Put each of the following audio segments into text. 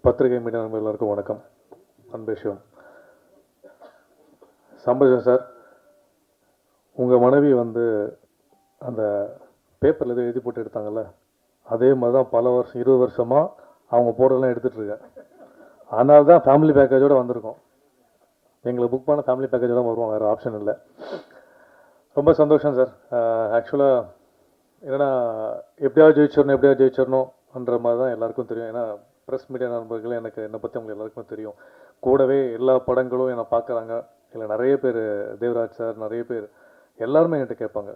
பத்திரிகை மீடியா நண்பர்கள் எல்லாருக்கும் வணக்கம். அன்பேஷம் சம்பஜன் சார், உங்கள் மனைவி வந்து அந்த பேப்பரில் எதுவும் எழுதி போட்டு எடுத்தாங்கல்ல, அதே மாதிரி தான் பல வருஷம் 20 வருஷமாக அவங்க போட்டோலாம் எடுத்துகிட்ருக்கேன். அதனால தான் ஃபேமிலி பேக்கேஜோடு வந்திருக்கோம். எங்களை புக் பண்ண ஃபேமிலி பேக்கேஜோட வருவோம், வேறு ஆப்ஷன் இல்லை. ரொம்ப சந்தோஷம் சார். ஆக்சுவலாக என்னென்னா எப்படியாவது ஜெயிச்சிடணுன்ற மாதிரி தான் எல்லாருக்கும் தெரியும். ஏன்னா ப்ரெஸ் மீடியா நண்பர்கள் என்னை பற்றி அவங்க எல்லாருக்குமே தெரியும். கூடவே எல்லா படங்களும் என்னை பார்க்குறாங்க. இல்லை நிறைய பேர், தேவராஜ் சார், நிறைய பேர் எல்லாருமே என்கிட்ட கேட்பாங்க,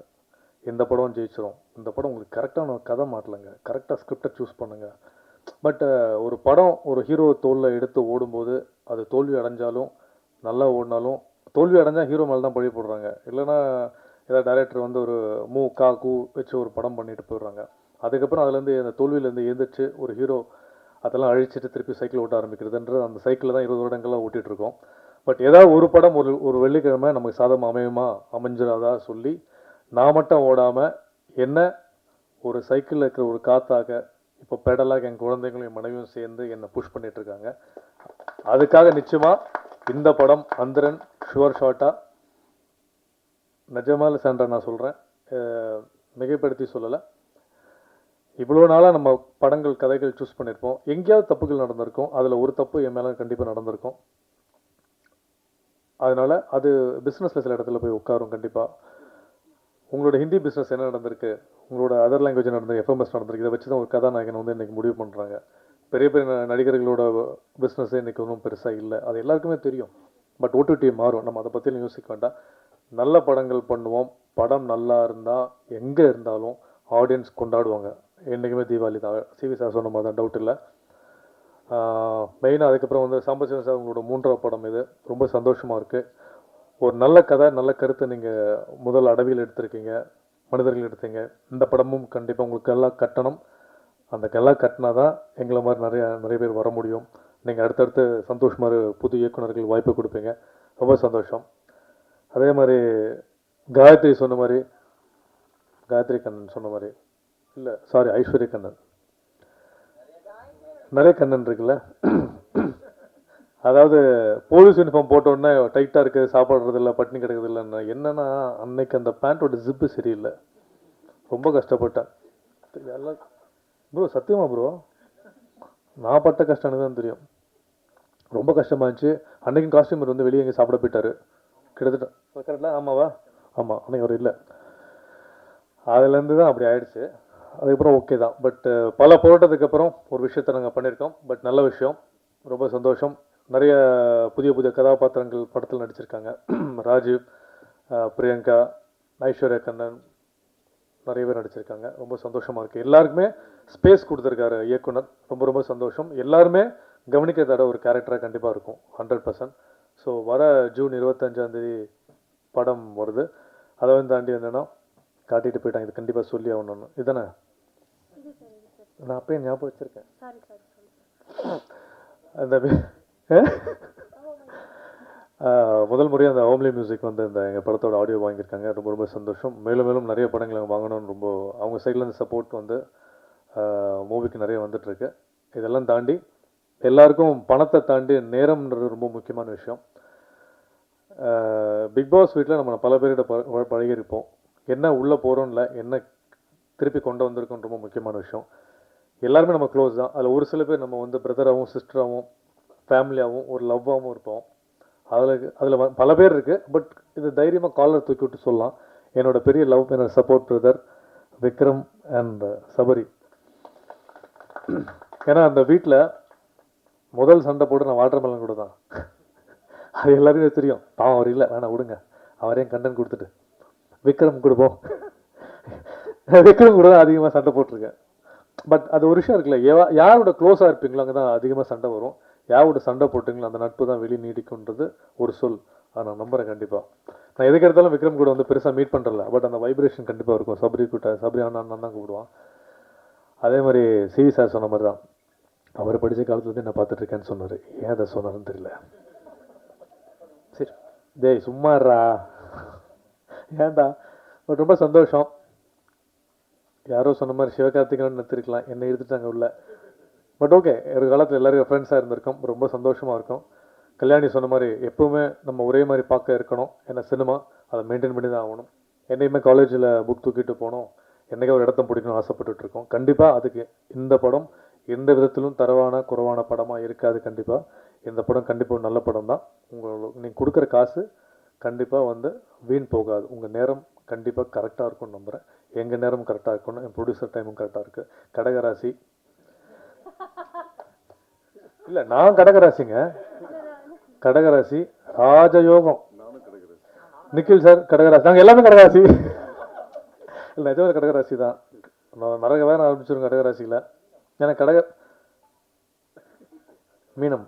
இந்த படம் ஜெயிச்சிரும், இந்த படம் உங்களுக்கு கரெக்டான கதை மாட்டலைங்க, கரெக்டாக ஸ்கிரிப்டை சூஸ் பண்ணுங்கள். பட் ஒரு படம் ஒரு ஹீரோ தோளில் எடுத்து ஓடும்போது அது தோல்வி அடைஞ்சாலும் நல்லா ஓடினாலும், தோல்வி அடைஞ்சால் ஹீரோ மேலே தான் பழி போடுறாங்க. இல்லைன்னா ஏதாவது டைரக்டர் வந்து ஒரு கூ வச்சு ஒரு படம் பண்ணிட்டு போயிடுறாங்க. அதுக்கப்புறம் அதுலேருந்து அந்த தோல்வியிலேருந்து எழுந்திரிச்சு ஒரு ஹீரோ அதெல்லாம் அழிச்சிட்டு திருப்பி சைக்கிள் ஓட்ட ஆரம்பிக்கிறதுன்ற அந்த சைக்கிளில் தான் 20 வருடங்களாக ஓட்டிகிட்ருக்கோம். பட் ஏதாவது ஒரு படம் ஒரு வெள்ளிக்கிழமை நமக்கு சாதம் அமைஞ்சிடாதா சொல்லி நான் மட்டும் ஓடாமல் என்ன ஒரு சைக்கிளில் இருக்கிற ஒரு காற்றாக இப்போ பெடலாக என் குழந்தைங்களும் என் மனைவியும் சேர்ந்து என்னை புஷ் பண்ணிகிட்ருக்காங்க. அதுக்காக நிச்சயமாக இந்த படம் அந்தரன் ஷுவர் ஷார்ட்டாக நிஜமால சான்றா நான் சொல்கிறேன், மிகைப்படுத்தி சொல்லலை. இவ்வளோ நாளாக நம்ம படங்கள் கதைகள் சூஸ் பண்ணியிருப்போம், எங்கேயாவது தப்புகள் நடந்திருக்கும். அதில் ஒரு தப்பு என் மேலே கண்டிப்பாக நடந்திருக்கும். அதனால் அது பிஸ்னஸில் சில இடத்துல போய் உட்காரும். கண்டிப்பாக உங்களோட ஹிந்தி பிஸ்னஸ் என்ன நடந்திருக்கு, உங்களோட அதர் லாங்குவேஜ் நடந்திருக்கு, எஃப்எம்எஸ் நடந்திருக்கு, இதை வச்சு தான் ஒரு கதாநாயகன் வந்து இன்றைக்கி முடிவு பண்ணுறாங்க. பெரிய பெரிய நடிகர்களோட பிஸ்னஸே இன்றைக்கி ஒன்றும் பெருசாக இல்லை, அது எல்லாருக்குமே தெரியும். பட் ஓடிடி மாறும், நம்ம அதை பற்றியும் யோசிக்க வேண்டாம். நல்ல படங்கள் பண்ணுவோம். படம் நல்லா இருந்தால் எங்கே இருந்தாலும் ஆடியன்ஸ் கொண்டாடுவாங்க. என்றைக்குமே தீபாவளி தான். சிவி சார் சொன்ன மாதிரி தான், டவுட் இல்லை. மெயினாக அதுக்கப்புறம் வந்து சாம்பசிவன் சார் உங்களோட 3ஆவது படம் இது, ரொம்ப சந்தோஷமாக இருக்குது. ஒரு நல்ல கதை, நல்ல கருத்தை நீங்கள் முதல் அடவியில் எடுத்திருக்கீங்க, மனிதர்கள் எடுத்தீங்க. இந்த படமும் கண்டிப்பாக உங்களுக்கு எல்லாம் கட்டணும். அந்த கெல்லாம் கட்டினா தான் எங்களை மாதிரி நிறைய பேர் வர முடியும். நீங்கள் அடுத்தடுத்து சந்தோஷ் மாதிரி புது இயக்குநர்கள் வாய்ப்பு கொடுப்பீங்க, ரொம்ப சந்தோஷம். அதே மாதிரி காயத்ரி கண்ணன் சொன்ன மாதிரி இல்லை, சாரி, ஐஸ்வர்யா கண்ணன், நிறைய கண்ணன் இருக்குல்ல. அதாவது போலீஸ் யூனிஃபார்ம் போட்டோடனே டைட்டாக இருக்குது, சாப்பாடுறது இல்லை, பட்டினி கிடக்குது இல்லைன்னா என்னென்னா, அன்னைக்கு அந்த பேண்ட்டோட ஜிப்பு சரியில்லை, ரொம்ப கஷ்டப்பட்டேன். எல்லாம் ப்ரோ, சத்தியமா ப்ரோ, நான் பட்ட கஷ்டம் எனக்கு தான் தெரியும். ரொம்ப கஷ்டமாக இருந்துச்சு. அன்றைக்கும் காஸ்டியூமர் வந்து வெளியே எங்கே சாப்பிட போயிட்டார் கிட்டத்தட்ட. கரெக்டாக ஆமாவா? ஆமாம், அன்றைக்கி அவர் இல்லை. அதுலேருந்து தான் அப்படி ஆயிடுச்சு. அதுக்கப்புறம் ஓகே தான். பட் பல போராட்டத்துக்கு அப்புறம் ஒரு விஷயத்தை நாங்கள் பண்ணியிருக்கோம். பட் நல்ல விஷயம், ரொம்ப சந்தோஷம். நிறைய புதிய கதாபாத்திரங்கள் படத்தில் நடிச்சிருக்காங்க. ராஜீவ், பிரியங்கா, ஐஸ்வர்யா கண்ணன், நிறைய பேர் நடிச்சிருக்காங்க. ரொம்ப சந்தோஷமாக இருக்குது. எல்லாருக்குமே ஸ்பேஸ் கொடுத்துருக்காரு இயக்குனர், ரொம்ப ரொம்ப சந்தோஷம். எல்லாருமே கவனிக்கிறதோட ஒரு கேரக்டராக கண்டிப்பாக இருக்கும், 100%. ஸோ வர ஜூன் 25ஆம் தேதி படம் வருது. அதை வந்து தாண்டி வந்தேன்னா காட்டிட்டு போயிட்டாங்க, இது கண்டிப்பாக சொல்லி ஆகணும்னு. இதுதானே நான் அப்பயே ஞாபகம் வச்சுருக்கேன். அந்த முதல் முறையாக அந்த ஹோம்லி மியூசிக் வந்து இந்த எங்கள் படத்தோட ஆடியோ வாங்கியிருக்காங்க, ரொம்ப ரொம்ப சந்தோஷம். மேலும் மேலும் நிறைய படங்கள் அவங்க வாங்கணும்னு ரொம்ப அவங்க சைட்லேருந்து சப்போர்ட் வந்து மூவிக்கு நிறைய வந்துட்டுருக்கு. இதெல்லாம் தாண்டி எல்லாருக்கும் பணத்தை தாண்டி நேரம்ன்றது ரொம்ப முக்கியமான விஷயம். பிக் பாஸ் வீட்டில் நம்ம பல பேர்கிட்ட பழகிருப்போம். என்ன உள்ளே போகிறோம்ல, என்ன திருப்பி கொண்டு வந்திருக்கோம், ரொம்ப முக்கியமான விஷயம். எல்லாருமே நம்ம க்ளோஸ் தான். அதில் ஒரு சில பேர் நம்ம வந்து பிரதராகவும் சிஸ்டராகவும் ஃபேமிலியாகவும் ஒரு லவ்வாகவும் இருப்போம். அதில் பல பேர் இருக்குது. பட் இது தைரியமாக காலர் தூக்கி விட்டு சொல்லலாம், என்னோட பெரிய லவ், என்னோட support brother Vikram and Sabari. ஏன்னா அந்த வீட்டில் முதல் சண்டை போட்டு நான் வாட்டர் மெலன் கூட தான், அது எல்லாருமே தெரியும். பாவம் அவர் இல்லை, வேணாம் விடுங்க, அவரையும் கண்டன் கொடுத்துட்டு விக்ரம் கொடுப்போம். விக்ரம் கூட தான் அதிகமாக சண்டை போட்டிருக்கேன். பட் அது ஒரு விஷயம் இருக்குல்ல, யாரோட க்ளோஸாக இருப்பீங்களோ அங்கே தான் அதிகமாக சண்டை வரும். யாரோட சண்டை போட்டிங்களோ அந்த நட்பு தான் வெளியே நீடிக்குன்றது ஒரு சொல். அதை நான் நம்புகிறேன். கண்டிப்பாக நான் எதுக்கு எடுத்தாலும் விக்ரம் கூட வந்து பெருசாக மீட் பண்ணுறல, பட் அந்த வைப்ரேஷன் கண்டிப்பாக இருக்கும். சபரி அண்ணன் தான் கூப்பிடுவான். அதே மாதிரி சிவி சார் சொன்ன மாதிரி தான், அவர் படித்த காலத்துலேருந்து என்ன பார்த்துட்ருக்கேன்னு சொன்னார். ஏன் அதை சொன்னார்னு தெரியல. சரி டேய் சும்மாறா, ஏன்டா. பட் ரொம்ப சந்தோஷம். யாரோ சொன்ன மாதிரி சிவகார்த்திகேயன் நிறுத்திருக்கலாம், என்னை எடுத்துட்டாங்க உள்ள. பட் ஓகே, ஒரு காலத்தில் எல்லாரும் ஃப்ரெண்ட்ஸாக இருந்திருக்கோம், ரொம்ப சந்தோஷமாக இருக்கும். கல்யாணி சொன்ன மாதிரி எப்போவுமே நம்ம ஒரே மாதிரி பார்க்க இருக்கணும். ஏன்னா சினிமா அதை மெயின்டைன் பண்ணி தான் ஆகணும். என்னையுமே காலேஜில் புக் தூக்கிட்டு போனோம், என்றைக்கே ஒரு இடத்த பிடிக்கணும் ஆசைப்பட்டுட்டு இருக்கோம். கண்டிப்பாக அதுக்கு இந்த படம் எந்த விதத்திலும் குறைவான படமாக இருக்காது. கண்டிப்பாக இந்த படம் கண்டிப்பாக ஒரு நல்ல படம் தான். நீங்கள் கொடுக்குற காசு கண்டிப்பாக வந்து வீண் போகாது. உங்கள் நேரம் கண்டிப்பாக கரெக்டாக இருக்கும்னு நம்புகிறேன். எங்கள் நேரம் கரெக்டாக இருக்கணும், என் ப்ரொடியூசர் டைமும் கரெக்டாக இருக்குது. கடகராசி இல்லை, நான் கடகராசிங்க. கடகராசி ராஜயோகம். நிக்கில் சார் கடகராசி, நாங்கள் எல்லாமே கடகராசி. இல்லை நிஜமாக கடகராசி தான். நரக வேறு ஆரம்பிச்சிருங்க கடகராசியில். ஏன்னா மீனம்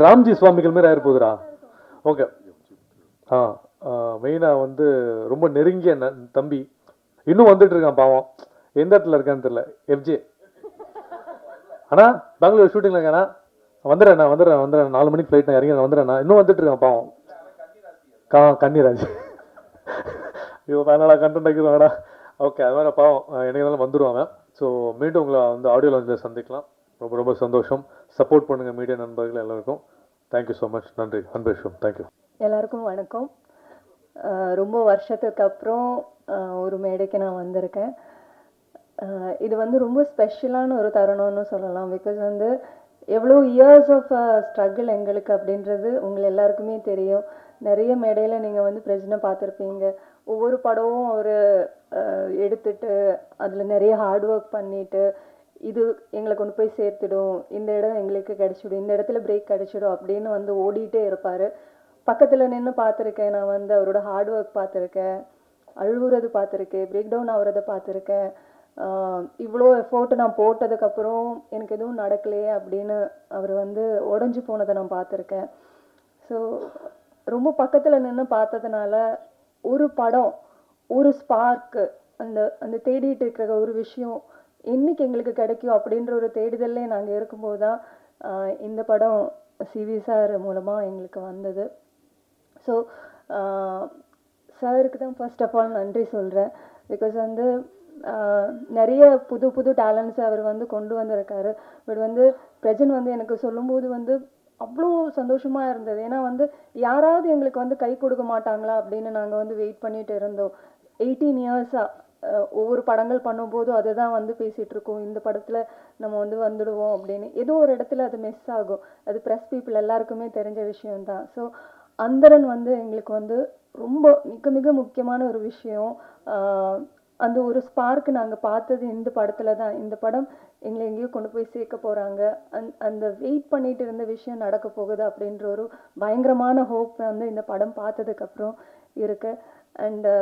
ராம்ஜி சுவாமிகள் மாரி ஆயிரு போகுதுரா. ஓகே. மெயினாக வந்து ரொம்ப நெருங்கிய தம்பி இன்னும் வந்துட்டு இருக்கான் பாவம். எந்த இடத்துல இருக்கான்னு தெரியல. எஃப்ஜே அண்ணா பெங்களூர் ஷூட்டிங்கில் இருக்காண்ணா. வந்துடுறேண்ணா 4 மணிக்கு ஃப்ளைட் நான் இறங்கி வந்துடுறேண்ணா. இன்னும் வந்துட்டு இருக்கான் பாவம். கன்னிராஜ். ஐயோ அதனால கண்டென்ட் ஆக்கிடுவாங்கடா. ஓகே, அது மாதிரி பாவம் என்னைக்கு வந்துடுவாங்க. ஸோ மீண்டும் உங்களை வந்து ஆடியோ லான்ச்சில் சந்திக்கலாம். ரொம்ப ரொம்ப சந்தோஷம். சப்போர்ட் பண்ணுங்கள் மீடியா நண்பர்கள் எல்லாருக்கும். Thank you so much. நன்றி. அன்பேஷம். தேங்க்யூ. எல்லாருக்கும் வணக்கம். ரொம்ப வருஷத்துக்கு அப்புறம் ஒரு மேடைக்கு நான் வந்திருக்கேன். இது வந்து ரொம்ப ஸ்பெஷலான ஒரு தருணம்னு சொல்லலாம். பிகாஸ் வந்து எவ்வளோ இயர்ஸ் ஆஃப் ஸ்ட்ரகிள் எங்களுக்கு அப்படின்றது உங்கள் எல்லாருக்குமே தெரியும். நிறைய மேடையில் நீங்கள் வந்து பிரச்சனை பார்த்துருப்பீங்க. ஒவ்வொரு படமும் ஒரு எடுத்துட்டு அதில் நிறைய ஹார்ட் ஒர்க் பண்ணிட்டு இது எங்களை கொண்டு போய் சேர்த்துடும், இந்த இடம் எங்களுக்கு கிடைச்சிடும், இந்த இடத்துல பிரேக் கிடைச்சிடும் அப்படின்னு வந்து ஓடிட்டே இருப்பார். பக்கத்தில் நின்று பார்த்துருக்கேன். நான் வந்து அவரோட ஹார்ட் ஒர்க் பார்த்துருக்கேன், அழுகுறது பார்த்துருக்கேன், பிரேக் டவுன் ஆகுறதை பார்த்துருக்கேன். இவ்வளோ எஃபோர்ட்டு நான் போட்டதுக்கப்புறம் எனக்கு எதுவும் நடக்கலையே அப்படின்னு அவர் வந்து உடஞ்சி போனதை நான் பார்த்துருக்கேன். ஸோ ரொம்ப பக்கத்தில் நின்று பார்த்ததுனால ஒரு படம், ஒரு ஸ்பார்க்கு, அந்த அந்த தேடிட்டு இருக்கிற ஒரு விஷயம் என்னைக்கு எங்களுக்கு கிடைக்கும் அப்படின்ற ஒரு தேடுதல்லே நாங்கள் இருக்கும்போது தான் இந்த படம் சிவி சார் மூலமாக எங்களுக்கு வந்தது. ஸோ சாருக்கு தான் ஃபர்ஸ்ட் ஆஃப் ஆல் நன்றி சொல்கிறேன். பிகாஸ் வந்து நிறைய புது புது டேலண்ட்ஸ் அவர் வந்து கொண்டு வந்திருக்காரு. பட் வந்து பிரஜன் வந்து எனக்கு சொல்லும்போது வந்து அவ்வளோ சந்தோஷமாக இருந்தது. ஏன்னா வந்து யாராவது எங்களுக்கு வந்து கை கொடுக்க மாட்டாங்களா அப்படின்னு நாங்கள் வந்து வெயிட் பண்ணிட்டு இருந்தோம். 18 இயர்ஸாக ஒவ்வொரு படங்கள் பண்ணும்போதும் அதை தான் வந்து பேசிகிட்டு இருக்கோம். இந்த படத்தில் நம்ம வந்து வந்துடுவோம் அப்படின்னு. ஏதோ ஒரு இடத்துல அது மிஸ் ஆகும். அது ப்ரெஸ் பீப்புள் எல்லாருக்குமே தெரிஞ்ச விஷயம்தான். ஸோ அந்தரன் வந்து எங்களுக்கு வந்து ரொம்ப மிக மிக முக்கியமான ஒரு விஷயம். அந்த ஒரு ஸ்பார்க்கு நாங்கள் பார்த்தது இந்த படத்தில் தான். இந்த படம் எங்களை எங்கேயோ கொண்டு போய் சேர்க்க போகிறாங்க, அந்த வெயிட் பண்ணிட்டு இருந்த விஷயம் நடக்க போகுது அப்படின்ற ஒரு பயங்கரமான ஹோப் வந்து இந்த படம் பார்த்ததுக்கப்புறம் இருக்கு. அண்டு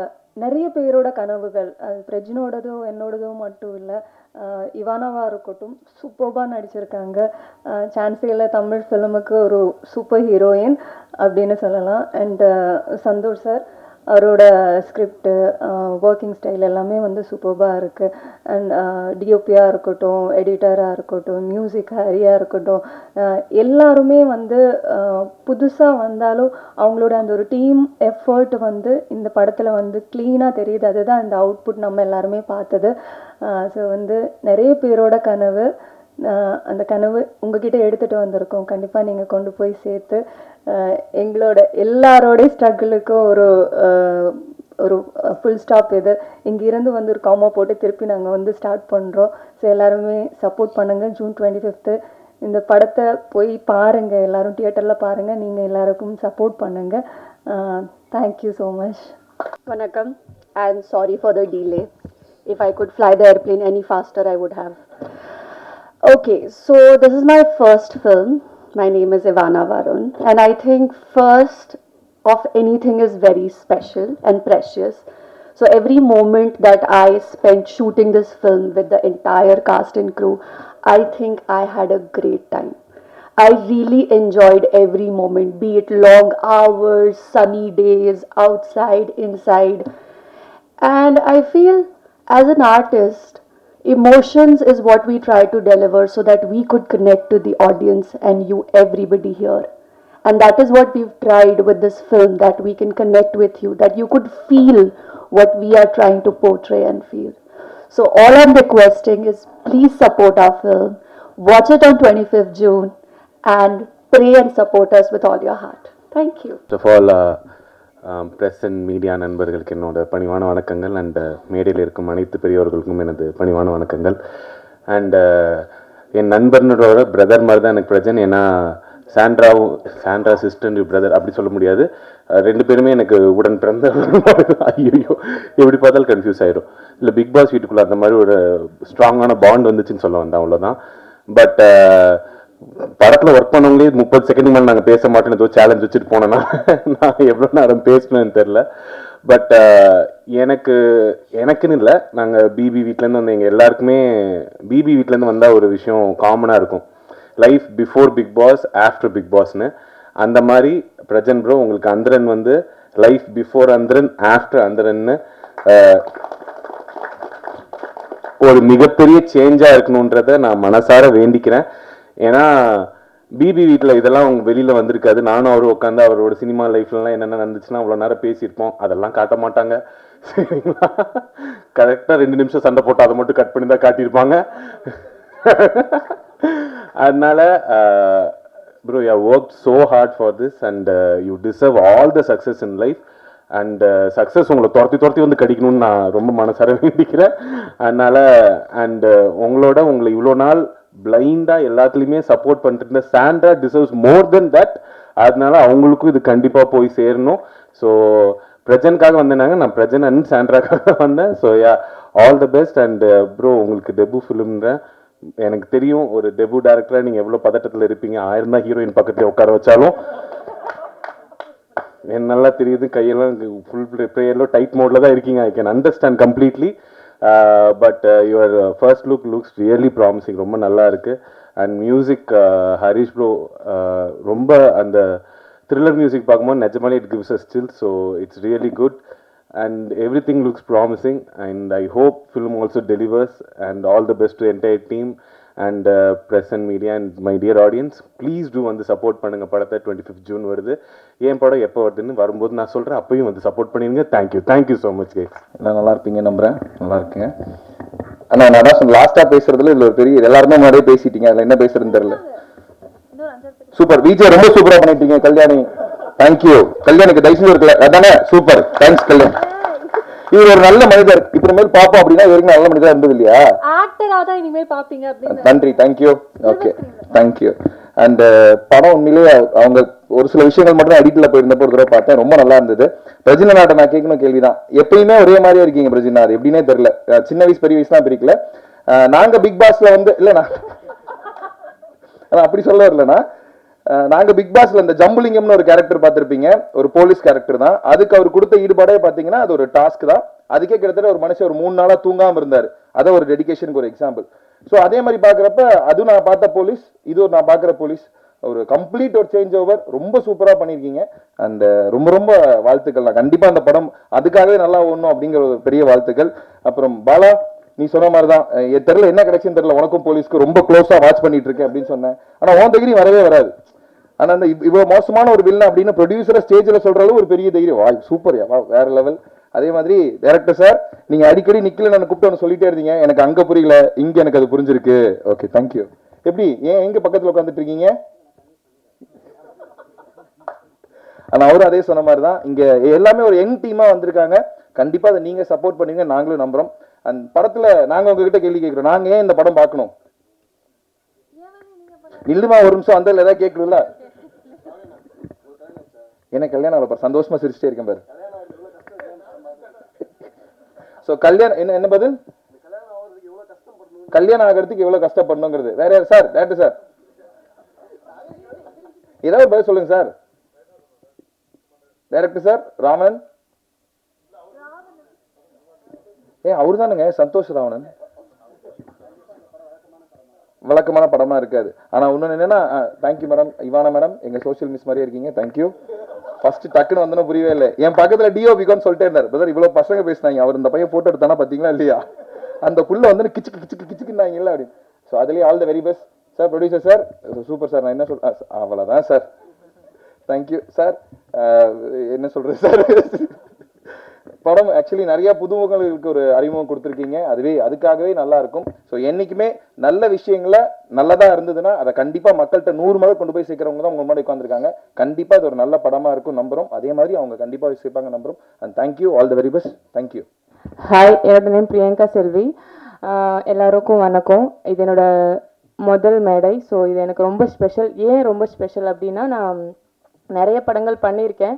நிறைய பேரோட கனவுகள், அது பிரஜினோடதோ என்னோடதோ மட்டும் இல்லை, இவானாவாக இருக்கட்டும் சூப்பர்பாக நடிச்சிருக்காங்க. சான்ஸே தமிழ் ஃபிலிமுக்கு ஒரு சூப்பர் ஹீரோயின் அப்படின்னு சொல்லலாம். அண்டு சந்தோஷ் சார், அவரோட ஸ்கிரிப்டு, ஒர்க்கிங் ஸ்டைல் எல்லாமே வந்து சூப்பர்பாக இருக்குது. அண்ட் டிஓபியாக இருக்கட்டும், எடிட்டராக இருக்கட்டும், மியூசிக் ஹரியாக இருக்கட்டும், எல்லாருமே வந்து புதுசாக வந்தாலும் அவங்களோட அந்த ஒரு டீம் எஃபர்ட் வந்து இந்த படத்தில் வந்து க்ளீனாக தெரியுது. அதுதான் இந்த அவுட்புட் நம்ம எல்லாருமே பார்த்தது. ஸோ வந்து நிறைய பேரோட கனவு, அந்த கனவு உங்ககிட்ட எடுத்துகிட்டு வந்திருக்கோம். கண்டிப்பாக நீங்கள் கொண்டு போய் சேர்த்து எங்களோட எல்லாரோடைய ஸ்ட்ரகிளுக்கும் ஒரு ஒரு ஃபுல் ஸ்டாப் இது. இங்கேருந்து வந்து ஒரு காமா போட்டு திருப்பி நாங்கள் வந்து ஸ்டார்ட் பண்ணுறோம். ஸோ எல்லாருமே சப்போர்ட் பண்ணுங்கள். June 25 இந்த படத்தை போய் பாருங்கள், எல்லோரும் தியேட்டரில் பாருங்கள். நீங்கள் எல்லாருக்கும் சப்போர்ட் பண்ணுங்கள். Thank you so much. Vanakkam, and sorry for the delay. If I could fly the airplane any faster, I would have. Okay, so this is my first film. My name is Ivana Varun, and I think first of anything is very special and precious. So every moment that I spent shooting this film with the entire cast and crew, I think I had a great time. I really enjoyed every moment, be it long hours, sunny days, outside, inside. And I feel as an artist, emotions is what we try to deliver so that we could connect to the audience and you, everybody here. And that is what we've tried with this film, that we can connect with you, that you could feel what we are trying to portray and feel. So all I'm requesting is please support our film. Watch it on 25th June and pray and support us with all your heart. Thank you. First of all, press and media நண்பர்களுக்கு என்னோட பணிவான வணக்கங்கள் and மேடையில் இருக்கும் அனைத்து பெரியவர்களுக்கும் எனது பணிவான வணக்கங்கள் அண்ட் என் நண்பர்களோட பிரதர் மாதிரி தான் எனக்கு பிரச்சனை. ஏன்னா சாண்ட்ரா சிஸ்டர் பிரதர் அப்படி சொல்ல முடியாது. ரெண்டு பேருமே எனக்கு உடன் பிறந்த ஐயோ எப்படி பார்த்தாலும் கன்ஃபியூஸ் ஆயிரும். இல்லை பிக் பாஸ் வீட்டுக்குள்ளே அந்த மாதிரி ஒரு ஸ்ட்ராங்கான பாண்ட் வந்துச்சுன்னு சொல்ல வந்தேன், அவ்வளோதான். பட் படத்தில் ஒர்க் பண்ணவங்களே 30 செகண்ட் மேலே நாங்கள் பேச மாட்டோன்னு ஏதோ சேலஞ்ச் வச்சுட்டு போனேன்னா நான் எவ்வளோ நேரம் பேசணும்னு தெரில. பட் எனக்குன்னு இல்லை, நாங்கள் பிபி வீட்டிலேருந்து வந்து எங்கள் எல்லாருக்குமே பிபி வீட்டிலேருந்து வந்தால் ஒரு விஷயம் காமனாக இருக்கும், life before Bigg Boss after Bigg பாஸ்னு. அந்த மாதிரி பிரஜன் ப்ரோ உங்களுக்கு அந்தரன் வந்து லைஃப் பிஃபோர் அந்தரன் ஆஃப்டர் அந்தரன்னு ஒரு மிகப்பெரிய சேஞ்சாக இருக்கணுன்றதை நான் மனசார வேண்டிக்கிறேன். ஏன்னா பிபி வீட்டில் இதெல்லாம் அவங்க வெளியில் வந்திருக்காது. நானும் அவரும் உட்காந்து அவரோட சினிமா லைஃப்லலாம் என்னென்ன நடந்துச்சுன்னா அவ்வளோ நேரம் பேசியிருப்போம். அதெல்லாம் காட்ட மாட்டாங்க, சரிங்களா? கரெக்டாக 2 நிமிஷம் சண்டை போட்டு அதை மட்டும் கட் பண்ணி தான் காட்டியிருப்பாங்க. அதனால bro, you have worked so hard for this and you deserve all the success in life. And success உங்களை துரத்தி வந்து கடிக்கணும்னு நான் ரொம்ப மனசார வேண்டிக்கிறேன். அதனால அண்ட் உங்களை இவ்வளோ நாள் பிளைண்டாக எல்லாத்துலேயுமே சப்போர்ட் பண்ணிட்டு இருந்த Sandra deserves more then that. அதனால அவங்களுக்கும் இது கண்டிப்பாக போய் சேரணும். ஸோ பிரஜனுக்காக வந்தேனாங்க, நான் பிரஜன் அண்ட் சாண்ட்ராக்காக வந்தேன். So yeah, all the best. And bro, உங்களுக்கு டெபு ஃபிலிம்ன்ற எனக்கு தெரியும், ஒரு டெபு டேரக்டராக நீங்கள் எவ்வளோ பதட்டத்தில் இருப்பீங்க. 1000 தான் ஹீரோயின் பக்கத்தில் உட்கார வச்சாலும் எனக்கு நல்லா தெரியுது, கையெல்லாம் ஃபுல் ப்ரேயரில் டைட் மோடில் தான் இருக்கீங்க. I can understand completely. But your first looks really promising, ரொம்ப நல்லா இருக்குது. அண்ட் மியூசிக் ஹரிஷ் ப்ரோ ரொம்ப அந்த த்ரில்லர் மியூசிக் பார்க்கும்போது நிஜமாலே it gives a still. So it's really good and everything looks promising, and I hope film also delivers. And all the best to entire team and press and media and my dear audience. Please do வந்து support பண்ணுங்க படத்தை. 25th June வருது. ஏன் படம் எப்போ வருதுன்னு வரும்போது நான் சொல்கிறேன், அப்பயும் வந்து சப்போர்ட் பண்ணிடுங்க. Thank you so much guys. எல்லாம் நல்லா இருப்பீங்க நம்புறேன். நல்லா இருக்குங்க. ஆனால் நான் தான் லாஸ்ட்டாக பேசுறதுல இதில் ஒரு பெரிய எல்லாருமே முன்னாடியே பேசிட்டீங்க, அதில் என்ன பேசுறதுன்னு தெரியல. சூப்பர், விஜய் ரொம்ப சூப்பராக பண்ணிட்டீங்க. கல்யாணி தேங்க்யூ. கல்யாணுக்கு தயவுசெய்து இருக்கல அதானே, சூப்பர், தேங்க்ஸ் கல்யாண். இவர் ஒரு நல்ல மனிதர். இப்ப மேல் பாப்போம் அப்படின்னா வரைக்கும் நல்ல மனிதா இருந்தது இல்லையா? ஆக்டரா தான் இனிமேல் பாப்பீங்க அப்படின்னு. நன்றி, தேங்க்யூ. Okay, thank you. அண்ட் படம் உண்மையிலேயே அவங்க ஒரு சில விஷயங்கள் மட்டும் எடிட்ல போயிருந்தப்போ ஒரு தடவை பார்த்தேன், ரொம்ப நல்லா இருந்தது. பிரஜினாட்ட நான் கேட்கணும் கேள்விதான், எப்பயுமே ஒரே மாதிரியே இருக்கீங்க பிரஜினா, அது எப்படின்னே தெரியல. சின்ன வயசு பெரிய வயசுலாம் பிரிக்கல. நாங்க பிக் பாஸ்ல வந்து இல்லைண்ணா அப்படி சொல்ல வரலண்ணா, நாங்க பிக் பாஸ்ல இந்த ஜம்புலிங்கம்னு ஒரு கேரக்டர் பார்த்திருப்பீங்க, ஒரு போலீஸ் கேரக்டர் தான். அதுக்கு அவர் கொடுத்த ஈடுபாடே பாத்தீங்கன்னா அது ஒரு டாஸ்க் தான். அதுக்கே கிட்டத்தட்ட ஒரு மனுஷன் ஒரு 3 நாளா தூங்காம இருந்தாரு. அத ஒரு டெடிகேஷனுக்கு ஒரு எக்ஸாம்பிள். ஸோ அதே மாதிரி பாக்குறப்ப அது நான் பார்த்த போலீஸ், இது ஒரு நான் பாக்குற போலீஸ், ஒரு கம்ப்ளீட் ஒரு சேஞ்ச் ஓவர். ரொம்ப சூப்பரா பண்ணிருக்கீங்க. அண்ட் ரொம்ப ரொம்ப வாழ்த்துக்கள். நான் கண்டிப்பா அந்த படம் அதுக்காகவே நல்லா ஓடணும் அப்படிங்கிற ஒரு பெரிய வாழ்த்துக்கள். அப்புறம் பாலா, நீ சொன்ன மாதிரிதான், தெரியல என்ன கிடைச்சுன்னு தெரியல, உனக்கும் போலீஸ்க்கு ரொம்ப க்ளோஸா வாட்ச் பண்ணிட்டு இருக்கேன் அப்படின்னு சொன்னேன். ஆனா உன் தைரியம் வரவே வராது. ஆனா அந்த இவ்வளவு மோசமான ஒரு வில்லன் அப்படின்னு ப்ரொடியூசரை ஸ்டேஜ்ல சொல்ற அளவு ஒரு பெரிய தைரியம். வா, சூப்பர், வேற லெவல். அதே மாதிரி டைரக்டர் சார், நீங்க அடிக்கடி நிக்கல நான் கூப்பிட்டு சொல்லிட்டே இருந்தீங்க, எனக்கு அங்க புரியல, இங்க எனக்கு அது புரிஞ்சிருக்கு. Okay, thank you. எப்படி ஏன் எங்க பக்கத்துல உட்காந்துட்டு இருக்கீங்க? ஆனா அவரும் அதே சொன்ன மாதிரி தான், இங்க எல்லாமே ஒரு யங் டீமா வந்திருக்காங்க. கண்டிப்பா அதை நீங்க சப்போர்ட் பண்ணுவீங்க, நாங்களும் நம்புறோம். அந்த படத்துல நாங்க உங்ககிட்ட கேள்வி கேட்கிறோம், நாங்க ஏன் இந்த படம் பார்க்கணும்? இல்லுமா ஒரு நிமிஷம், அந்த ஏதாவது கேட்கணும்ல. எனக்கு கல்யாணம் ஆகல, சந்தோஷமா சிரிச்சிட்டே இருக்கேன் பாரு. சோ கல்யாணம் என்ன பதில்? கல்யாணம் ஆகிறதுக்கு எவ்வளவு கஷ்டப்படணுங்கிறது. வேற யார் சார்? டேரக்டர் சார் ஏதாவது பதில் சொல்லுங்க சார். டைரக்டர் சார் ராமன், அவரு தானுங்க சந்தோஷ் ராவணன். வழக்கமான படமா இருக்காது. ஆனா இன்னொன்னு என்னன்னா, தேங்க்யூ மேடம், இவானா மேடம், எங்க சோசியல் மிஸ் மாதிரியே இருக்கீங்க. தேங்க்யூ. ஃபர்ஸ்ட் டக்குன்னு வந்தனும் புரியவே இல்லை. என் பக்கத்துல டிஓபிகான்னு சொல்லிட்டே இருந்தார். பிரதர் இவ்வளவு பசங்க பேசினாங்க, அவர் இந்த பையன் போட்டோ எடுத்தானா பாத்தீங்களா இல்லையா? அந்த புள்ள வந்து கிச்சுக்கு கிச்சுக்கு கிச்சுக்குனாங்கல்ல அப்படின்னு. ஸோ அதுலயே all the very best sir. Producer sir super sir. நான் என்ன சொல் அவ்வளவுதான் சார். Thank you sir. என்ன சொல்றது சார், படம் ஆக்சுவலி நிறைய புதுமுகங்களுக்கு ஒரு அறிமுகம் கொடுத்துருக்கீங்க. அதுக்காகவே நல்லா இருக்கும். ஸோ என்னைக்குமே நல்ல விஷயங்களை நல்லதா இருந்ததுன்னா அதை கண்டிப்பா மக்கள்கிட்ட 100 மடங்கு கொண்டு போய் சேர்க்கிறவங்க தான் உங்க முன்னாடி உட்காந்துருக்காங்க. கண்டிப்பா இது ஒரு நல்ல படமா இருக்கும் நம்புறோம். அதே மாதிரி அவங்க கண்டிப்பா சேர்ப்பாங்க நம்புறோம். And thank you, all the very best. Thank you. Hi, என்னோட நேம் பிரியங்கா செல்வி. எல்லாருக்கும் வணக்கம். இது என்னோட முதல் மேடை. ஸோ இது எனக்கு ரொம்ப ஸ்பெஷல். ஏன் ரொம்ப ஸ்பெஷல் அப்படின்னா, நான் நிறைய படங்கள் பண்ணியிருக்கேன்.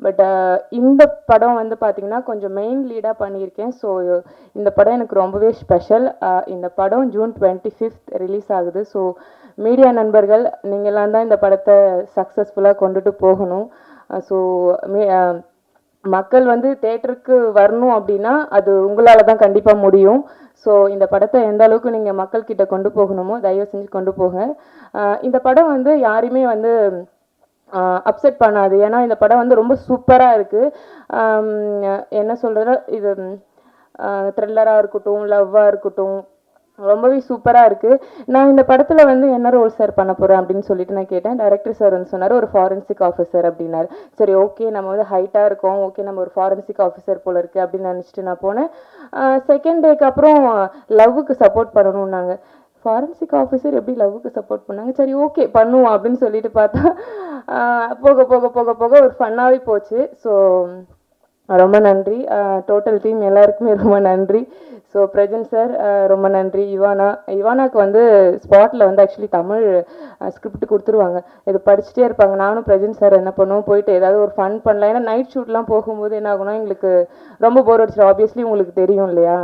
பட் இந்த படம் வந்து பார்த்திங்கன்னா கொஞ்சம் மெயின் லீடாக பண்ணியிருக்கேன். ஸோ இந்த படம் எனக்கு ரொம்பவே ஸ்பெஷல். இந்த படம் ஜூன் 25 ரிலீஸ் ஆகுது. ஸோ மீடியா நண்பர்கள் நீங்கள்லாம் தான் இந்த படத்தை சக்ஸஸ்ஃபுல்லாக கொண்டுட்டு போகணும். ஸோ மக்கள் வந்து தேட்டருக்கு வரணும் அப்படின்னா அது உங்களால் தான் கண்டிப்பாக முடியும். ஸோ இந்த படத்தை எந்த அளவுக்கு நீங்கள் மக்கள்கிட்ட கொண்டு போகணுமோ தயவு செஞ்சு கொண்டு போங்க. இந்த படம் வந்து யாரையுமே வந்து அப்செட் பண்ணாது. ஏன்னா இந்த படம் வந்து ரொம்ப சூப்பராக இருக்குது. என்ன சொல்கிறது, இது த்ரில்லராக இருக்கட்டும், லவ்வாக இருக்கட்டும், ரொம்பவே சூப்பராக இருக்குது. நான் இந்த படத்தில் வந்து என்ன ரோல் சார் பண்ண போகிறேன் அப்படின்னு சொல்லிட்டு நான் கேட்டேன். டைரக்டர் சார் வந்து சொன்னார் ஒரு ஃபாரன்சிக் ஆஃபீஸர் அப்படின்னாரு. சரி, ஓகே, நம்ம வந்து ஹைட்டாக இருக்கோம், ஓகே நம்ம ஒரு ஃபாரன்சிக் ஆஃபீஸர் போல இருக்குது அப்படின்னு நினச்சிட்டு நான் போனேன். செகண்ட் டேக்கு அப்புறம் லவ்வுக்கு சப்போர்ட் பண்ணணும்னாங்க. ஃபாரன்சிக் ஆஃபீஸர் எப்படி லவ்வுக்கு சப்போர்ட் பண்ணாங்க. சரி, ஓகே பண்ணுவோம் அப்படின்னு சொல்லிட்டு பார்த்தா போக போக போக போக ஒரு ஃபன்னாகவே போச்சு. ஸோ ரொம்ப நன்றி. டோட்டல் டீம் எல்லாருக்குமே ரொம்ப நன்றி. ஸோ பிரஜன் சார் ரொம்ப நன்றி. இவானாக்கு வந்து ஸ்பாட்டில் வந்து ஆக்சுவலி தமிழ் ஸ்கிரிப்ட் கொடுத்துருவாங்க. இது படிச்சுட்டே இருப்பாங்க. நானும் பிரஜன் சார் என்ன பண்ணுவோம், போயிட்டு ஏதாவது ஒரு ஃபன் பண்ணலாம். ஏன்னா நைட் ஷூட்லாம் போகும்போது என்ன ஆகுனா எங்களுக்கு ரொம்ப போர் அடிச்சிடும். ஆப்வியஸ்லி உங்களுக்கு தெரியும் இல்லையா.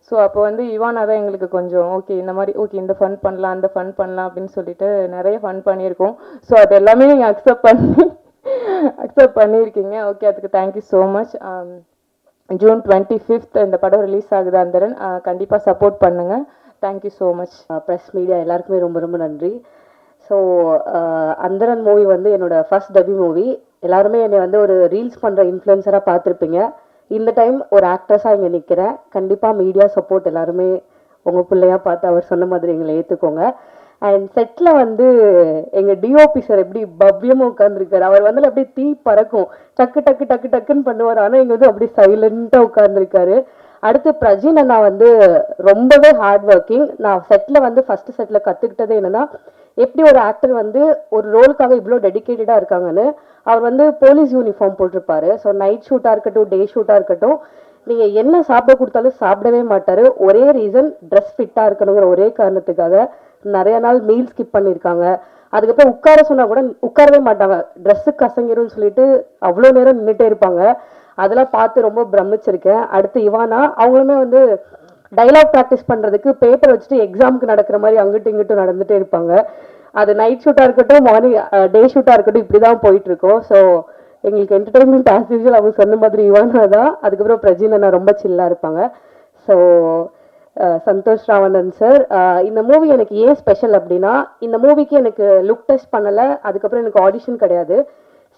ஸோ அப்போ வந்து இவானா தான் எங்களுக்கு கொஞ்சம் ஓகே இந்த மாதிரி ஓகே இந்த ஃபன் பண்ணலாம் அந்த ஃபன் பண்ணலாம் அப்படின்னு சொல்லிட்டு நிறைய ஃபன் பண்ணியிருக்கோம். ஸோ அது எல்லாமே நீங்கள் அக்செப்ட் பண்ணியிருக்கீங்க. ஓகே, அதுக்கு தேங்க்யூ ஸோ மச். ஜூன் 25 இந்த படம் ரிலீஸ் ஆகுது. அந்தரன் கண்டிப்பாக சப்போர்ட் பண்ணுங்கள். Thank you so much. Press media எல்லாருக்குமே ரொம்ப ரொம்ப நன்றி. ஸோ அந்தரன் மூவி வந்து என்னோட ஃபர்ஸ்ட் டெபியூ மூவி. எல்லாருமே என்னை வந்து ஒரு ரீல்ஸ் பண்ணுற இன்ஃப்ளூயன்சராக பார்த்துருப்பீங்க. இந்த டைம் ஒரு ஆக்ட்ரஸாக இங்கே நிற்கிறேன். கண்டிப்பாக மீடியா சப்போர்ட் எல்லாருமே உங்கள் பிள்ளையாக பார்த்து அவர் சொன்ன மாதிரி எங்களை ஏற்றுக்கோங்க. அண்ட் செட்டில் வந்து எங்கள் டிஓபி சார் எப்படி பவ்யமாக உட்காந்துருக்காரு. அவர் வந்து அப்படியே தீ பறக்கும், டக்கு டக்கு டக்கு டக்குன்னு பண்ணுவார். ஆனால் இங்கே வந்து அப்படியே சைலண்ட்டாக உட்காந்துருக்காரு. அடுத்து பிரஜின் அண்ணா வந்து ரொம்பவே ஹார்ட் ஒர்க்கிங். நான் செட்டில் வந்து ஃபஸ்ட்டு செட்டில் கற்றுக்கிட்டது என்னென்னா, எப்படி ஒரு ஆக்டர் வந்து ஒரு ரோலுக்காக இவ்வளோ டெடிக்கேட்டடாக இருக்காங்கன்னு. அவர் வந்து போலீஸ் யூனிஃபார்ம் போட்டிருப்பாரு. ஸோ நைட் ஷூட்டாக இருக்கட்டும், டே ஷூட்டாக இருக்கட்டும், நீங்கள் என்ன சாப்பிட கொடுத்தாலும் சாப்பிடவே மாட்டார். ஒரே ரீசன், ட்ரெஸ் ஃபிட்டாக இருக்கணுங்கிற ஒரே காரணத்துக்காக நிறைய நாள் மீல் ஸ்கிப் பண்ணியிருக்காங்க. அதுக்கப்புறம் உட்கார சொன்னால் கூட உட்காரவே மாட்டாங்க, ட்ரெஸ்ஸு கசங்கிரும்னு சொல்லிட்டு அவ்வளோ நேரம் நின்றுட்டே இருப்பாங்க. அதெல்லாம் பார்த்து ரொம்ப பிரமிச்சிருக்கேன். அடுத்து இவானா, அவங்களுமே வந்து டைலாக் ப்ராக்டிஸ் பண்ணுறதுக்கு பேப்பர் வச்சுட்டு எக்ஸாமுக்கு நடக்கிற மாதிரி அங்கிட்டும் இங்கிட்டும் நடந்துகிட்டே இருப்பாங்க. அது நைட் ஷூட்டாக இருக்கட்டும், மார்னிங் டே ஷூட்டாக இருக்கட்டும், இப்படி தான் போயிட்டுருக்கோம். ஸோ எங்களுக்கு என்டர்டெயின்மெண்ட் ஆஸ் யூஸ்வல் அவங்க சொன்ன மாதிரி இவானா தான். அதுக்கப்புறம் பிரஜின் அண்ணா ரொம்ப சில்லாக இருப்பாங்க. ஸோ சந்தோஷ் ராவணன் சார், இந்த மூவி எனக்கு ஏன் ஸ்பெஷல் அப்படின்னா, இந்த மூவிக்கு எனக்கு லுக் டெஸ்ட் பண்ணலை, அதுக்கப்புறம் எனக்கு ஆடிஷன் கிடையாது.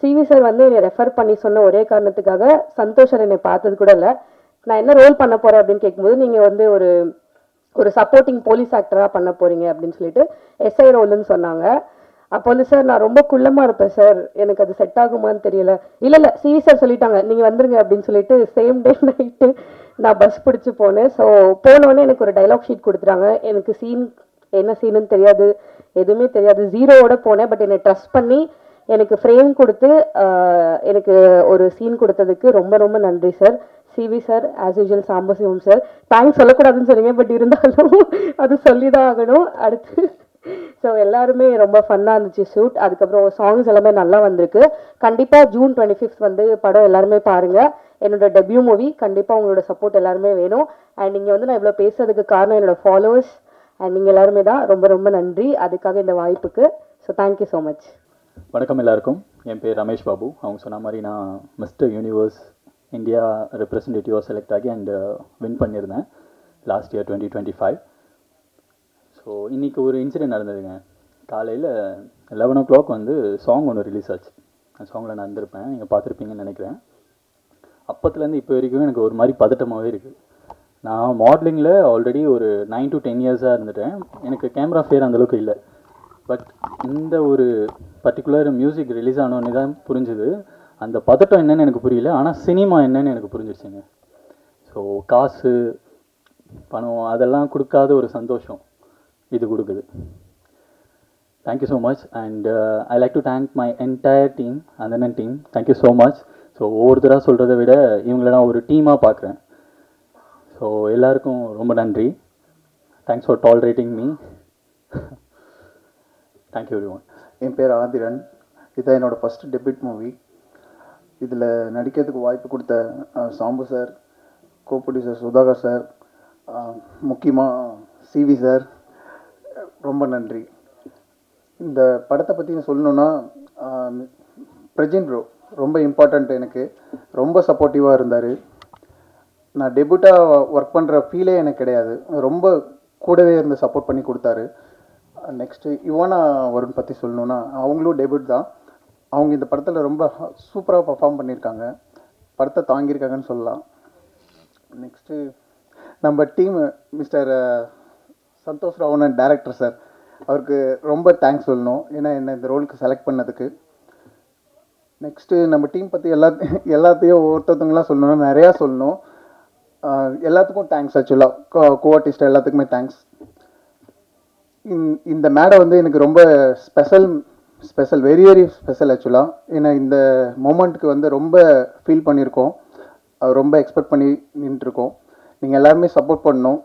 சிவி சார் வந்து என்னை ரெஃபர் பண்ணி சொன்ன ஒரே காரணத்துக்காக சந்தோஷ் சார் என்னை பார்த்தது கூட இல்லை. நான் என்ன ரோல் பண்ண போகிறேன் அப்படின்னு கேட்கும்போது, நீங்கள் வந்து ஒரு சப்போர்ட்டிங் போலீஸ் ஆக்டராக பண்ண போகிறீங்க அப்படின்னு சொல்லிட்டு எஸ்ஐ ரோல்னு சொன்னாங்க. அப்போ வந்து சார் நான் ரொம்ப குள்ளமாக இருப்பேன் சார், எனக்கு அது செட் ஆகுமான்னு தெரியல. இல்லை சிவி சார் சொல்லிட்டாங்க நீங்கள் வந்துருங்க அப்படின்னு சொல்லிட்டு சேம் டே நைட்டு நான் பஸ் பிடிச்சி போனேன். ஸோ போனோடனே எனக்கு ஒரு டைலாக் ஷீட் கொடுத்துட்டாங்க. எனக்கு சீன் என்ன சீனுன்னு தெரியாது, எதுவுமே தெரியாது, ஜீரோவோட போனேன். பட் என்னை ட்ரஸ்ட் பண்ணி எனக்கு ஃப்ரேம் கொடுத்து எனக்கு ஒரு சீன் கொடுத்ததுக்கு ரொம்ப ரொம்ப நன்றி sir. CV sir, as usual Sambasivam sir, thanks சொல்லக்கூடாதுன்னு சொன்னீங்க, பட் இருந்தாலும் அது சொல்லி தான் ஆகணும். அடுத்து ஸோ எல்லாருமே ரொம்ப ஃபன்னாக இருந்துச்சு ஷூட். அதுக்கப்புறம் சாங்ஸ் எல்லாமே நல்லா வந்திருக்கு. கண்டிப்பாக ஜூன் 25 வந்து படம் எல்லாருமே பாருங்கள். என்னோட டெபியூ மூவி. கண்டிப்பாக உங்களோட சப்போர்ட் எல்லாருமே வேணும். அண்ட் நீங்கள் வந்து நான் இவ்வளோ பேசுறதுக்கு காரணம் என்னோட ஃபாலோவர்ஸ் அண்ட் நீங்கள் எல்லாருமே தான். ரொம்ப ரொம்ப நன்றி அதுக்காக, இந்த வாய்ப்புக்கு. So thank you so much. வணக்கம் எல்லாருக்கும். என் பேர் ரமேஷ் பாபு. அவங்க சொன்ன மாதிரி நான் மிஸ்டர் யூனிவர்ஸ் இந்தியா ரெப்ரசன்டேட்டிவாக செலக்ட் ஆகி அண்ட் வின் பண்ணியிருந்தேன் லாஸ்ட் இயர் 2025. ஸோ இன்றைக்கி ஒரு இன்சிடென்ட் நடந்ததுங்க. காலையில் 11 o'clock வந்து சாங் ஒன்று ரிலீஸ் ஆச்சு. அந்த சாங்கில் நான் இருந்திருப்பேன், நீங்கள் பார்த்துருப்பீங்கன்னு நினைக்கிறேன். அப்போத்துலேருந்து இப்போ வரைக்கும் எனக்கு ஒரு மாதிரி பதட்டமாகவே இருக்குது. நான் மாடலிங்கில் ஆல்ரெடி ஒரு 9 to 10 years இருந்துட்டேன். எனக்கு கேமரா ஃபேர் அந்தளவுக்கு இல்லை. பட் இந்த ஒரு பர்டிகுலர் மியூசிக் ரிலீஸ் ஆனோடனே தான் புரிஞ்சுது அந்த பதட்டம் என்னன்னு எனக்கு புரியல. ஆனால் சினிமா என்னன்னு எனக்கு புரிஞ்சிருச்சுங்க. ஸோ காசு பணம் அதெல்லாம் கொடுக்காத ஒரு சந்தோஷம் இது கொடுக்குது. Thank you so much. And I like to thank my entire team, Anthanan team. Thank you so much. So ஒவ்வொருத்தராக சொல்கிறத விட இவங்களை நான் ஒரு டீமாக பார்க்குறேன். ஸோ எல்லாருக்கும் ரொம்ப நன்றி. Thanks for tolerating me. Thank you everyone. என் பேர் ஆதிரன். இதான் என்னோடய ஃபஸ்ட்டு டெபியூட் மூவி. இதில் நடிக்கிறதுக்கு வாய்ப்பு கொடுத்த Sambu sir, co producer Sudhakar sir, முக்கியமாக சிவி சார், ரொம்ப நன்றி. இந்த படத்தை பற்றி சொல்லணுன்னா பிரஜின் ப்ரோ ரொம்ப இம்பார்ட்டண்ட். எனக்கு ரொம்ப சப்போர்ட்டிவாக இருந்தார். நான் டெபியூட்டாக ஒர்க் பண்ணுற ஃபீலே எனக்கு கிடையாது. ரொம்ப கூடவே இருந்து சப்போர்ட் பண்ணி கொடுத்தாரு. நெக்ஸ்ட்டு யுவனா வருண் பற்றி சொல்லணுன்னா அவங்களும் டெபியூட் தான். அவங்க இந்த படத்தில் ரொம்ப சூப்பராக பர்ஃபார்ம் பண்ணியிருக்காங்க. படத்தை தாங்கியிருக்காங்கன்னு சொல்லலாம். நெக்ஸ்ட்டு நம்ம team mister Santhosh Ravanan director sir, அவருக்கு ரொம்ப தேங்க்ஸ் சொல்லணும். ஏன்னா என்னை இந்த ரோலுக்கு செலக்ட் பண்ணதுக்கு. நெக்ஸ்ட்டு நம்ம டீம் பற்றி எல்லாத்தையும் ஒருத்தவங்களாம் சொல்லணும், நிறையா சொல்லணும். எல்லாத்துக்கும் தேங்க்ஸ். ஆக்சுவலாக கோஆர்டிஸ்ட் எல்லாத்துக்குமே தேங்க்ஸ். இந்த மேடை எனக்கு ரொம்ப ஸ்பெஷல் வெரி வெரி ஸ்பெஷல் ஆக்சுவலாக. ஏன்னா இந்த மொமெண்ட்டுக்கு ரொம்ப ஃபீல் பண்ணியிருக்கோம், ரொம்ப எக்ஸ்பெக்ட் பண்ணி நின்றுருக்கோம். நீங்கள் எல்லாருமே சப்போர்ட் பண்ணணும்,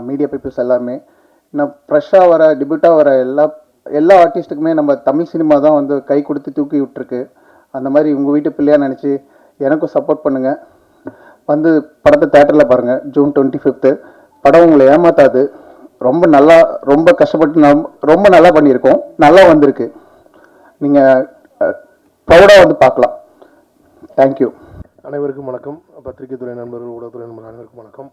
மீடியா பீப்புள்ஸ் எல்லாருமே. நான் ஃப்ரெஷ்ஷாக வர டெபியூட்டாக வர எல்லா ஆர்டிஸ்ட்டுக்குமே நம்ம தமிழ் சினிமா தான் கை கொடுத்து தூக்கி விட்டுருக்கு. அந்த மாதிரி உங்கள் வீட்டு பிள்ளையாக நினச்சி எனக்கும் சப்போர்ட் பண்ணுங்கள். படத்தை தேட்டரில் பாருங்கள். ஜூன் 25. படம் உங்களை ஏமாத்தாது. ரொம்ப கஷ்டப்பட்டு ரொம்ப நல்லா பண்ணியிருக்கோம். நல்லா வந்திருக்கு. நீங்கள் ப்ரௌடாக பார்க்கலாம். தேங்க்யூ. அனைவருக்கும் வணக்கம். பத்திரிகை துறை நண்பர்கள், ஊடகத்துறை நண்பர்கள் அனைவருக்கும் வணக்கம்.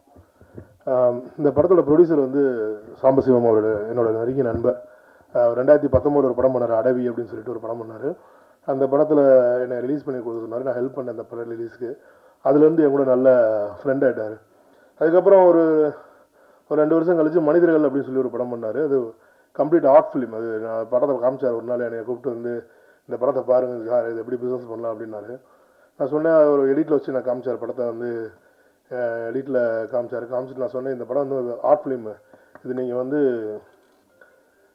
இந்த படத்தோட ப்ரொடியூசர் சாம்பசிவம் என்னோட நெருங்கிய நண்பர். 2019 ஒரு படம் பண்ணார், அடவி அப்படின்னு சொல்லிட்டு ஒரு படம் பண்ணார். அந்த படத்தில் என்னை ரிலீஸ் பண்ணி கொடுக்க சொன்னார். நான் ஹெல்ப் பண்ணேன் அந்த படம் ரிலீஸ்க்கு. அதுலேருந்து என் கூட நல்ல ஃப்ரெண்ட் ஆகிட்டார். அதுக்கப்புறம் ஒரு 2 வருஷம் கழிச்சு மனிதர்கள் அப்படின்னு சொல்லி ஒரு படம் பண்ணார். அது கம்ப்ளீட் ஆர்ட் ஃபிலிம். அது நான் படத்தை காமிச்சார். ஒரு நாள் என்னை கூப்பிட்டு இந்த படத்தை பாருங்கள் சார், இது எப்படி பிஸ்னஸ் பண்ணலாம் அப்படின்னாரு. நான் சொன்னேன், ஒரு எடிட்டில் வச்சு நான் காமிச்சார் படத்தை. எடிட்டில் காமிச்சிட்டு நான் சொன்னேன், இந்த படம் ஆர்ட் ஃபிலிம், இது நீங்கள்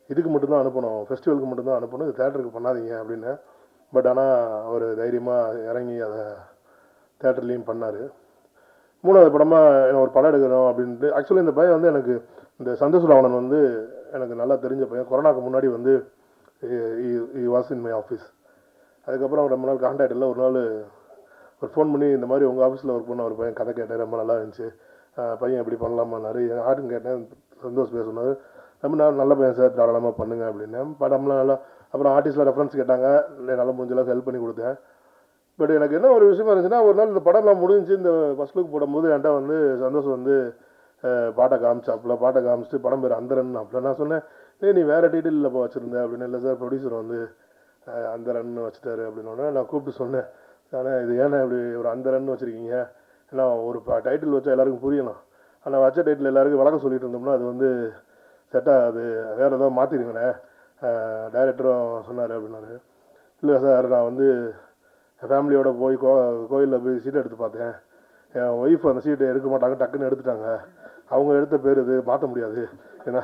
இதுக்கு மட்டும்தான் அனுப்பணும், ஃபெஸ்டிவலுக்கு மட்டும்தான் அனுப்பணும், இது தேட்டருக்கு பண்ணாதீங்க அப்படின்னு. பட் ஆனால் அவர் தைரியமாக இறங்கி அதை தேட்டர்லேயும் பண்ணார். 3வது படமாக ஒரு படம் எடுக்கணும் அப்படின்ட்டு. ஆக்சுவலி இந்த பையன் எனக்கு இந்த சந்தோஷ் ராவணன் எனக்கு நல்லா தெரிஞ்ச பையன். கொரோனாக்கு முன்னாடி வாஸ் இன் மை ஆஃபீஸ். அதுக்கப்புறம் ரொம்ப நாள் கான்டாக்ட் இல்லை. ஒரு நாள் ஒரு ஃபோன் பண்ணி, இந்த மாதிரி உங்கள் ஆஃபீஸில் ஒர்க் பண்ண ஒரு பையன் கதை கேட்டேன், ரொம்ப நல்லா இருந்துச்சு, பையன் எப்படி பண்ணலாமான்னாரு. ஆர்ட்டுன்னு கேட்டேன், சந்தோஷ் பேர் சொன்னார், ரொம்ப நல்ல பையன் சார், தாராளமாக பண்ணுங்க அப்படின்னு. படம்லாம் நல்லா. அப்புறம் ஆர்டிஸ்டில் ரெஃபரன்ஸ் கேட்டாங்க, நல்லா முடிஞ்சளவுக்கு ஹெல்ப் பண்ணி கொடுத்தேன். பட் எனக்கு என்ன ஒரு விஷயமா இருந்துச்சுன்னா, ஒரு நாள் இந்த படம்லாம் முடிஞ்சு இந்த ஃபர்ஸ்ட் லுக் போடும்போது என்கிட்ட சந்தோஷம் பாட்டை காமிச்சிட்டு படம் பேர் அந்தரன் அப்படின். நான் சொன்னேன், நீ வேறு டீட்டெயிலில் வச்சுருந்தேன் அப்படின்னு. இல்லை சார், ப்ரொடியூசர் அந்தரன் வச்சுட்டாரு அப்படின்னோடனே நான் கூப்பிட்டு சொன்னேன், ஆனால் இது ஏன்னா இப்படி ஒரு அந்தரன் வச்சுருக்கீங்க, ஏன்னா ஒரு டைட்டில் வச்சா எல்லாருக்கும் புரியணும், ஆனால் வச்ச டைட்டில் எல்லாருக்கும் வழக்கம் சொல்லிட்டு இருந்தோம்னா அது செட்டாக அது வேறு ஏதாவது மாற்றிடுங்கண்ணே, டைரக்டரும் சொன்னார் அப்படின்னாரு. இல்லை சார், நான் என் ஃபேமிலியோட போய் கோயிலில் போய் சீட்டை எடுத்து பார்த்தேன், என் ஒய்ஃப் அந்த சீட்டை எடுக்க மாட்டாங்க, டக்குன்னு எடுத்துட்டாங்க, அவங்க எடுத்த பேர் இது மாற்ற முடியாது, ஏன்னா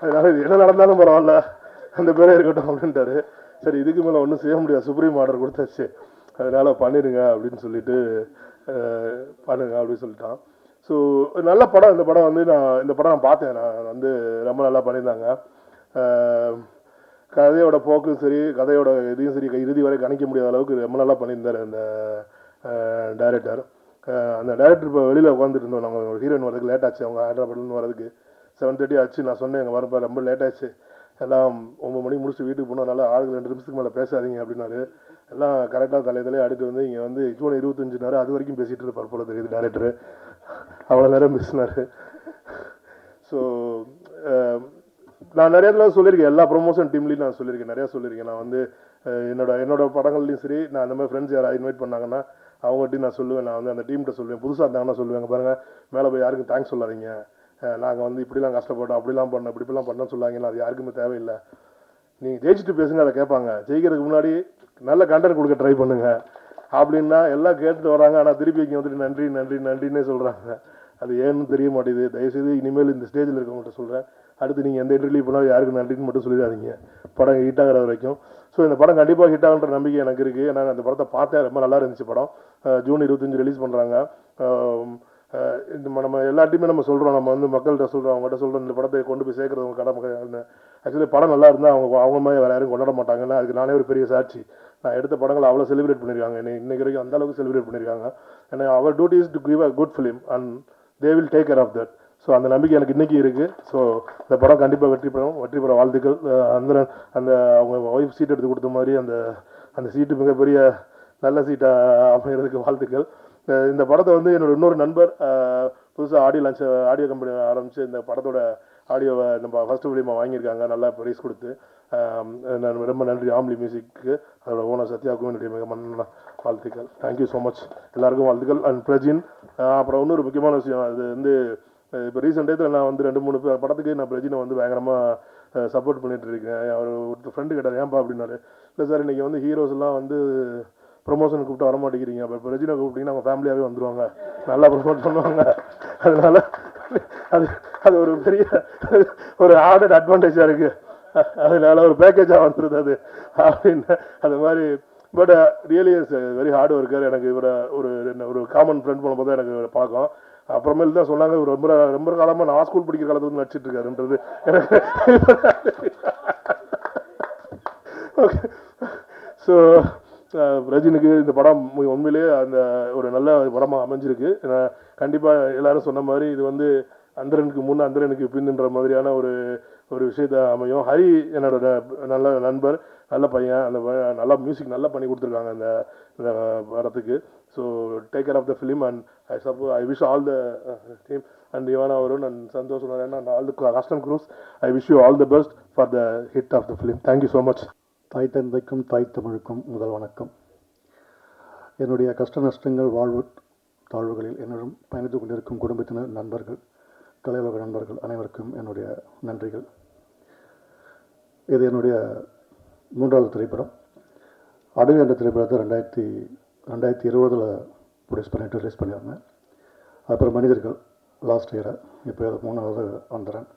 அதனால இது என்ன நடந்தாலும் பரவாயில்ல, அந்த பேரே இருக்கட்டும் அப்படின்ட்டாரு. சரி, இதுக்கு மேலே ஒன்றும் செய்ய முடியாது, சுப்ரீம் ஆர்டர் கொடுத்தாச்சு, அதனால் பண்ணிடுங்க அப்படின்னு சொல்லிட்டு பண்ணுங்க அப்படின்னு சொல்லிட்டான். ஸோ நல்ல படம். இந்த படம் இந்த படம் நான் பார்த்தேன். நான் ரொம்ப நல்லா பண்ணியிருந்தாங்க. கதையோட போக்கும் சரி, கதையோட இதையும் சரி, இறுதி வரை கணிக்க முடியாத அளவுக்கு ரொம்ப நல்லா பண்ணியிருந்தார் அந்த டைரக்டர். அந்த டைரக்டர் இப்போ வெளியில் உட்காந்துட்டு இருந்தோம். நாங்கள் ஹீரோயின் வரதுக்கு லேட் ஆச்சு, அவங்க ஹைதராபாத்லேருந்து வரதுக்கு 7:30 ஆச்சு. நான் சொன்னேன், எங்கள் வரப்போ ரொம்ப லேட் ஆச்சு, எல்லாம் 9 மணிக்கு முடிச்சுட்டு வீட்டுக்கு போனோம், நல்லா 2 நிமிஷத்துக்கு மேலே பேசாதீங்க அப்படின்னாரு. எல்லாம் கரெக்டாக தலையே அடுத்து இங்கே ஜூன் 25 நேரம் அது வரைக்கும் பேசிகிட்டு இருப்பார் போல தெரியுது டேரக்டரு, அவ்வளோ நேரம் பேசினார். ஸோ நான் நிறைய தடவை சொல்லியிருக்கேன், எல்லா ப்ரொமோஷன் டீம்லேயும் நான் சொல்லியிருக்கேன், நிறையா சொல்லியிருக்கேன். நான் என்னோட படங்கள்லையும் சரி, நான் அந்த மாதிரி ஃப்ரெண்ட்ஸ் யாராவது இன்வைட் பண்ணாங்கன்னா அவங்ககிட்டையும் நான் சொல்லுவேன், நான் அந்த டீம்கிட்ட சொல்லுவேன், புதுசாக இருந்தாங்கன்னா சொல்லுவேங்க, பாருங்கள் மேலே போய் யாருக்கும் தேங்க்ஸ் சொல்லாதீங்க, நாங்கள் இப்படிலாம் கஷ்டப்பட்டோம், அப்படிலாம் பண்ணோம், இப்படிலாம் பண்ணோன்னு சொல்லாங்கன்னா அது யாருக்குமே தேவையில்லை. நீங்கள் ஜெயிச்சுட்டு பேசுங்க, அதை கேட்பாங்க. ஜெயிக்கிறதுக்கு முன்னாடி நல்ல கண்டென்ட் கொடுக்க ட்ரை பண்ணுங்கள், அப்படின்னா எல்லாம் கேட்டுட்டு வராங்க, ஆனால் திருப்பி இங்கே வந்துட்டு நன்றி நன்றி நன்றின்னே சொல்கிறாங்க. அது ஏன்னு தெரிய மாட்டேங்குது. தயவுசெய்து இனிமேல் இந்த ஸ்டேஜில் இருக்கவங்கள்ட்ட சொல்கிறேன், அடுத்து நீங்கள் எந்த இன்டர்வியூ பண்ணாலும் யாருக்கு நன்றின்னு மட்டும் சொல்லிடாதீங்க, படம் ஹிட் ஆகிற வரைக்கும். ஸோ இந்த படம் கண்டிப்பாக ஹிட் ஆகுன்ற நம்பிக்கை எனக்கு இருக்குது. நான் அந்த படத்தை பார்த்தேன், ரொம்ப நல்லா இருந்துச்சு படம். ஜூன் 25 ரிலீஸ் பண்ணுறாங்க. நம்ம எல்லாத்தையுமே நம்ம சொல்கிறோம், நம்ம வந்து மக்கள்கிட்ட சொல்கிறோம், அவங்ககிட்ட சொல்கிறோம், இந்த படத்தை கொண்டு போய் சேர்க்குறது அவங்க கடமை. ஆக்சுவலி படம் நல்லா இருந்தால் அவங்க மாதிரி வேறு யாரும் கொண்டாட மாட்டாங்கன்னா அதுக்கு நானே ஒரு பெரிய சாட்சி. நான் எடுத்த படங்களை அவ்வளோ செலிப்ரேட் பண்ணியிருக்காங்க, இன்னைக்கு வரைக்கும் அந்த அளவுக்கு செலிப்ரேட் பண்ணியிருக்காங்க. ஏன்னா அவர் duty is to give a good film and they will take care of that. So அந்த நம்பிக்கை எனக்கு இன்றைக்கி இருக்குது. ஸோ இந்த படம் கண்டிப்பாக வெற்றி பெற வாழ்த்துக்கள். அந்த அவங்க ஒய்ஃப் சீட் எடுத்து கொடுத்த மாதிரி அந்த சீட்டு மிகப்பெரிய நல்ல சீட்டாக அமைகிறதுக்கு வாழ்த்துக்கள். இந்த படத்தை வந்து என்னோட இன்னொரு நண்பர் புதுசாக ஆடியோ கம்பெனி ஆரம்பித்து இந்த படத்தோட ஆடியோவை நம்ம ஃபஸ்ட்டு ஃபிலிமாக வாங்கியிருக்காங்க, நல்லா ப்ரைஸ் கொடுத்து. நான் ரொம்ப நன்றி ஆம்லி மியூசிக்கு, அதோட ஓனர் சத்யாவுக்கும் என்னுடைய மிக மன்ன வாழ்த்துக்கள். தேங்க்யூ ஸோ மச், எல்லாருக்கும் வாழ்த்துக்கள். அண்ட் பிரஜின், அப்புறம் இன்னொரு முக்கியமான விஷயம், அது வந்து இப்போ ரீசெண்ட் டேத்தில் நான் வந்து 2-3 படத்துக்கு நான் பிரஜினை வந்து பயங்கரமாக சப்போர்ட் பண்ணிட்டு இருக்கேன். அவர் ஒரு ஃப்ரெண்டு கேட்டார், ஏன்பா அப்படின்னாரு. இல்லை சார், இன்றைக்கி வந்து ஹீரோஸ் எல்லாம் வந்து ப்ரொமோஷன் கூப்பிட்டு வர மாட்டேங்கிறீங்க, அப்போ பிரஜினை கூப்பிட்டிங்கன்னா அவங்க ஃபேமிலியாகவே வந்துடுவாங்க, நல்லா ப்ரொமோட் பண்ணுவாங்க. அதனால அது ஒரு பெரிய ஒரு ஆடட் அட்வான்டேஜாக இருக்குது, அதனால ஒரு பேக்கேஜாக வந்துடுது அது அப்படின்னு. அது மாதிரி but really is very hard worker. எனக்கு இவரை ஒரு காமன் ஃப்ரெண்ட் போன போது எனக்கு இவரை பார்க்கும். அப்புறமேல் தான் சொன்னாங்க, இவர் ரொம்ப காலமாக நான் ஸ்கூல் படிக்கிற காலத்துல வந்து நடிச்சிட்டு இருக்காருன்றது எனக்கு. ஓகே, ஸோ ரஜினிக்கு இந்த படம் உண்மையிலேயே அந்த ஒரு நல்ல படமாக அமைஞ்சிருக்கு. கண்டிப்பாக எல்லாரும் சொன்ன மாதிரி இது வந்து அந்தரனுக்கு முன் அந்தரனுக்கு பின்னுன்ற மாதிரியான ஒரு விஷயத்த அமையும். ஹரி என்னோட நல்ல நண்பர், நல்ல பையன், அந்த நல்லா மியூசிக் நல்லா பண்ணி கொடுத்துருக்காங்க இந்த படத்துக்கு. So take care of the film and I wish all the team and யுவானா Varun and Santhosh and all the cast and crews. I wish you all the best for the hit of the film. Thank you so much. தாய் தந்தைக்கும் தாய் தமிழுக்கும் முதல் வணக்கம். என்னுடைய கஷ்ட நஷ்டங்கள், வாழ்வு தாழ்வுகளில் என்னுடன் பயணித்துக் கொண்டிருக்கும் குடும்பத்தினர், நண்பர்கள், கலையுலக நண்பர்கள் அனைவருக்கும் என்னுடைய நன்றிகள். இது என்னுடைய 3வது திரைப்படம். அடுகு என்ற திரைப்படத்தை 2020 ப்ரொடியூஸ் பண்ணிட்டு ரிலீஸ் பண்ணியிருந்தேன். அப்புறம் மனிதர்கள் லாஸ்ட் இயரை, இப்போ 3வது வந்துடுறேன்.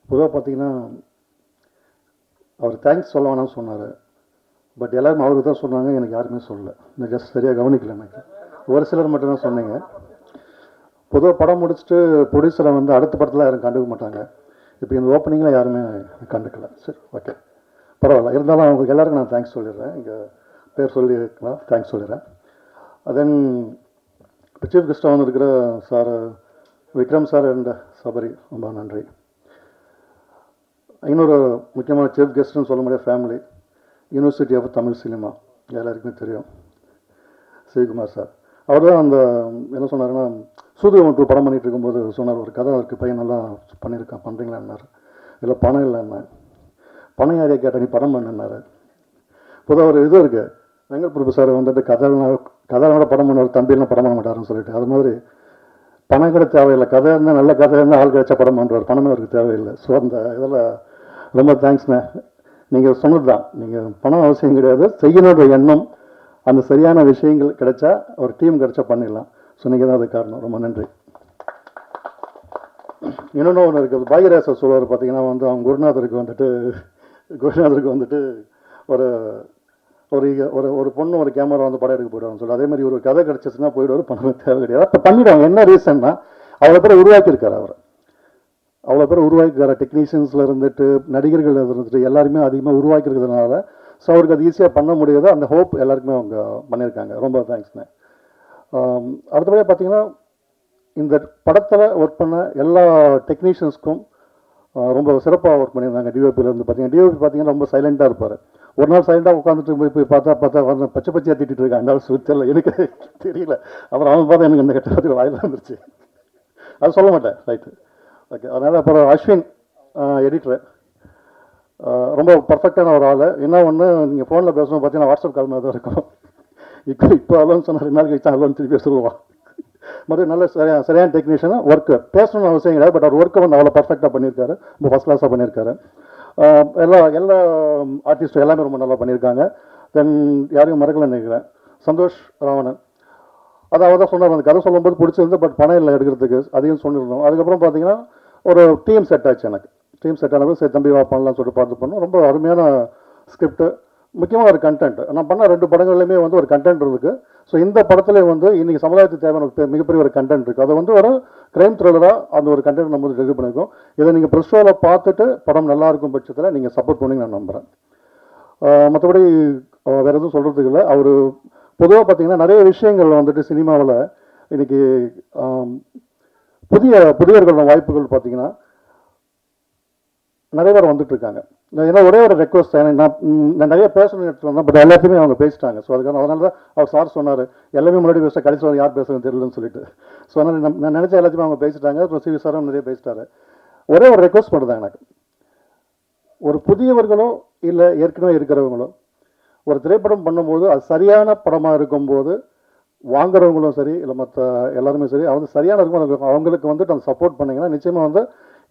பொதுவாக பார்த்தீங்கன்னா அவர் தேங்க்ஸ் சொல்ல வேணாம்னு சொன்னார். பட் எல்லோரும் அவருக்கு தான் சொன்னாங்க, எனக்கு யாருமே சொல்லலை. நான் ஜஸ்ட் சரியாக கவனிக்கல. எனக்கு ஒரு சிலர் மட்டும்தான் சொன்னீங்க. பொதுவாக படம் முடிச்சுட்டு ப்ரொடியூசரை வந்து அடுத்த படத்தில் யாரும் கண்டுக்க மாட்டாங்க. இப்போ இந்த ஓப்பனிங்கில் யாருமே கண்டுக்கல. சரி, ஓகே, பரவாயில்ல. இருந்தாலும் அவங்களுக்கு எல்லாருக்கும் நான் தேங்க்ஸ் சொல்லிடுறேன். இங்கே பேர் சொல்லியிருக்கலாம், தேங்க்ஸ் சொல்லிடுறேன். தென் இப்போ சீஃப் கெஸ்ட்டாக வந்துருக்கிற sir Vikram sir and Sabari, ரொம்ப நன்றி. இன்னொரு முக்கியமான சீஃப் கெஸ்ட்னு சொல்ல முடியாது, family, university of Tamil cinema, எல்லாருக்குமே தெரியும், சிவகுமார் சார். அவர் தான் அந்த என்ன சொன்னாருன்னா, சூரியவன் 2 படம் பண்ணிகிட்டு இருக்கும்போது சொன்னார், ஒரு கதை இருக்குது, பையன் நல்லா பண்ணியிருக்கான், பண்ணுறீங்களான்னாரு. இல்லை பணம் இல்லைன்னா, பணம் யாரையா கேட்டால் நீ படம் பண்ணுனாரு. பொதுவாக ஒரு இது இருக்குது, வெங்கட் பிரபு சார் வந்துட்டு கதையோட படம் பண்ணுவார், தம்பியெல்லாம் படம் பண்ண மாட்டாருன்னு சொல்லிட்டு. அது மாதிரி பணம் கூட தேவையில்லை, கதை இருந்தால் நல்ல கதை இருந்தால் ஆள் கிடைச்சா படம் பண்ணுறாரு, பணமே அவருக்கு தேவையில்லை. ஸோ அந்த இதில் ரொம்ப தேங்க்ஸ்ண்ணே. நீங்கள் சொன்னது தான், நீங்கள் பணம் அவசியம் கிடையாது, செய்யணுன்ற எண்ணம், அந்த சரியான விஷயங்கள் கிடைச்சா, ஒரு டீம் கிடைச்சா பண்ணிடலாம். ஸோ நீங்கள் தான் அது காரணம். ரொம்ப நன்றி. இன்னொன்று ஒன்று இருக்குது, பாக்யராஜர் சொல்லுவார் பார்த்தீங்கன்னா, வந்து அவங்க குருநாதருக்கு வந்துட்டு ஒரு ஒரு ஒரு பொண்ணு ஒரு கேமரா வந்து படம் எடுக்க போயிடுவாங்க சொல்லி, அதே மாதிரி ஒரு கதை கிடச்சிச்சுன்னா போயிடுவார், பணமே தேவை கிடையாது. அப்போ பண்ணிவிடுவாங்க. என்ன ரீசன்னா, அவ்வளோ பேரை உருவாக்கியிருக்காரு அவர், அவ்வளோ பேர் உருவாக்கியிருக்காரு. டெக்னீஷியன்ஸில் இருந்துட்டு, நடிகர்கள் இருந்துட்டு, எல்லாருமே அதிகமாக உருவாக்கியிருக்கிறதுனால ஸோ அவருக்கு அது ஈஸியாக பண்ண முடியாது. அந்த ஹோப் எல்லாருக்குமே அவங்க பண்ணியிருக்காங்க. ரொம்ப தேங்க்ஸ்ண்ணே. அடுத்தபடியாக பார்த்தீங்கன்னா, இந்த படத்தில் ஒர்க் பண்ண எல்லா டெக்னீஷியன்ஸ்க்கும் ரொம்ப சிறப்பாக ஒர்க் பண்ணியிருந்தாங்க. டிஓபியிலேருந்து பார்த்தீங்கன்னா ரொம்ப சைலண்ட்டாக இருப்பார். ஒரு நாள் சைலண்டாக உட்காந்துட்டு போய் பார்த்தா வந்து பச்சையாக திட்டிகிட்டு இருக்கான். அந்த சுத்தல எனக்கு தெரியல. அப்புறம் அவன் பார்த்தா எனக்கு இந்த கெட்ட பற்றி வாயில் வந்துருச்சு. அது சொல்ல மாட்டேன், ரைட்டு, ஓகே. அதனால் அப்புறம் அஸ்வின் எடிட்டரு, ரொம்ப பர்ஃபெக்டான ஒரு ஆள். என்ன ஒன்று, நீங்கள் ஃபோனில் பேசணும் பார்த்தீங்கன்னா வாட்ஸ்அப் கால் மாதிரி தான் இருக்கும். இப்போ அலோன்னு சொன்னால் 2 நாள் கழிச்சா அலோன்னு திருப்பி சொல்லுவான். மறுபடியும் நல்ல சரியான டெக்னீஷியனாக ஒர்க்கு பேசணும்னு அவசியம் கிடையாது. பட் அவர் ஒர்க்கை வந்து அவ்வளோ பர்ஃபெக்டாக பண்ணியிருக்காரு, ரொம்ப ஃபஸ்ட் கிளாஸாக பண்ணியிருக்காரு. எல்லா எல்லா ஆர்டிஸ்ட்டும் எல்லாமே ரொம்ப நல்லா பண்ணியிருக்காங்க. தென் யாரையும் மறக்கலன்னு நினைக்கிறேன், சந்தோஷ் ராவணன். அதாவது தான் சொன்னார், அந்த கதை சொல்லும்போது பிடிச்சிருந்து, பட் பணம் இல்லை எடுக்கிறதுக்கு, அதையும் சொல்லியிருந்தோம். அதுக்கப்புறம் பார்த்தீங்கன்னா ஒரு டீம் செட் ஆச்சு. எனக்கு டீம் செட் ஆனது சரி தம்பி வா பண்ணலாம் சொல்லிட்டு பார்த்து பண்ணோம். ரொம்ப அருமையான ஸ்கிரிப்ட், முக்கியமாக ஒரு கண்டென்ட். நான் பண்ண 2 படங்கள்லையுமே வந்து ஒரு கண்டென்ட் இருக்குது. ஸோ இந்த படத்துல வந்து இன்னைக்கு சமுதாயத்துக்கு தேவையான மிகப்பெரிய ஒரு கண்டென்ட் இருக்குது. அதை வந்து ஒரு கிரைம் த்ரில்லராக அந்த ஒரு கண்டென்ட் நம்ம வந்து டெலிவரி பண்ணியிருக்கோம். இதை நீங்கள் ப்ரெஸ் ஷோவில் பார்த்துட்டு படம் நல்லா இருக்கும் பட்சத்தில் நீங்கள் சப்போர்ட் பண்ணி நான் நம்புகிறேன். மற்றபடி வேறு எதுவும் சொல்கிறதுக்கு இல்லை. அவர் பொதுவாக பார்த்தீங்கன்னா நிறைய விஷயங்கள் வந்துட்டு சினிமாவில் இன்னைக்கு புதியவர்களோட வாய்ப்புகள் பார்த்தீங்கன்னா நிறைய பேர் வந்துட்டு இருக்காங்க. ஏன்னா ஒரே ஒரு ரெக்வஸ்ட், நான் நிறைய பேசணும்னு எடுத்துட்டு வந்தேன், பட் எல்லாத்தையுமே அவங்க பேசிட்டாங்க. ஸோ அதுக்கான அதனால தான் அவர் சார் சொன்னார் எல்லாமே முன்னாடி பேச கடைசி யார் பேசுறது தெரியலன்னு சொல்லிட்டு. ஸோ அதனால் நான் நினச்ச எல்லாத்தையுமே அவங்க பேசிட்டாங்க. அப்புறம் சிவி சாரும் நிறைய பேசிட்டாரு. ஒரே ஒரு ரெக்வஸ்ட் பண்ணுறேன், எனக்கு ஒரு புதியவர்களோ இல்லை ஏற்கனவே இருக்கிறவங்களோ ஒரு திரைப்படம் பண்ணும்போது அது சரியான படமாக இருக்கும்போது வாங்குறவங்களும் சரி இல்லை மற்ற எல்லாருமே சரி அவங்க சரியான இருக்கும் அவங்களுக்கு வந்துட்டு அந்த சப்போர்ட் பண்ணிங்கன்னா நிச்சயமாக வந்து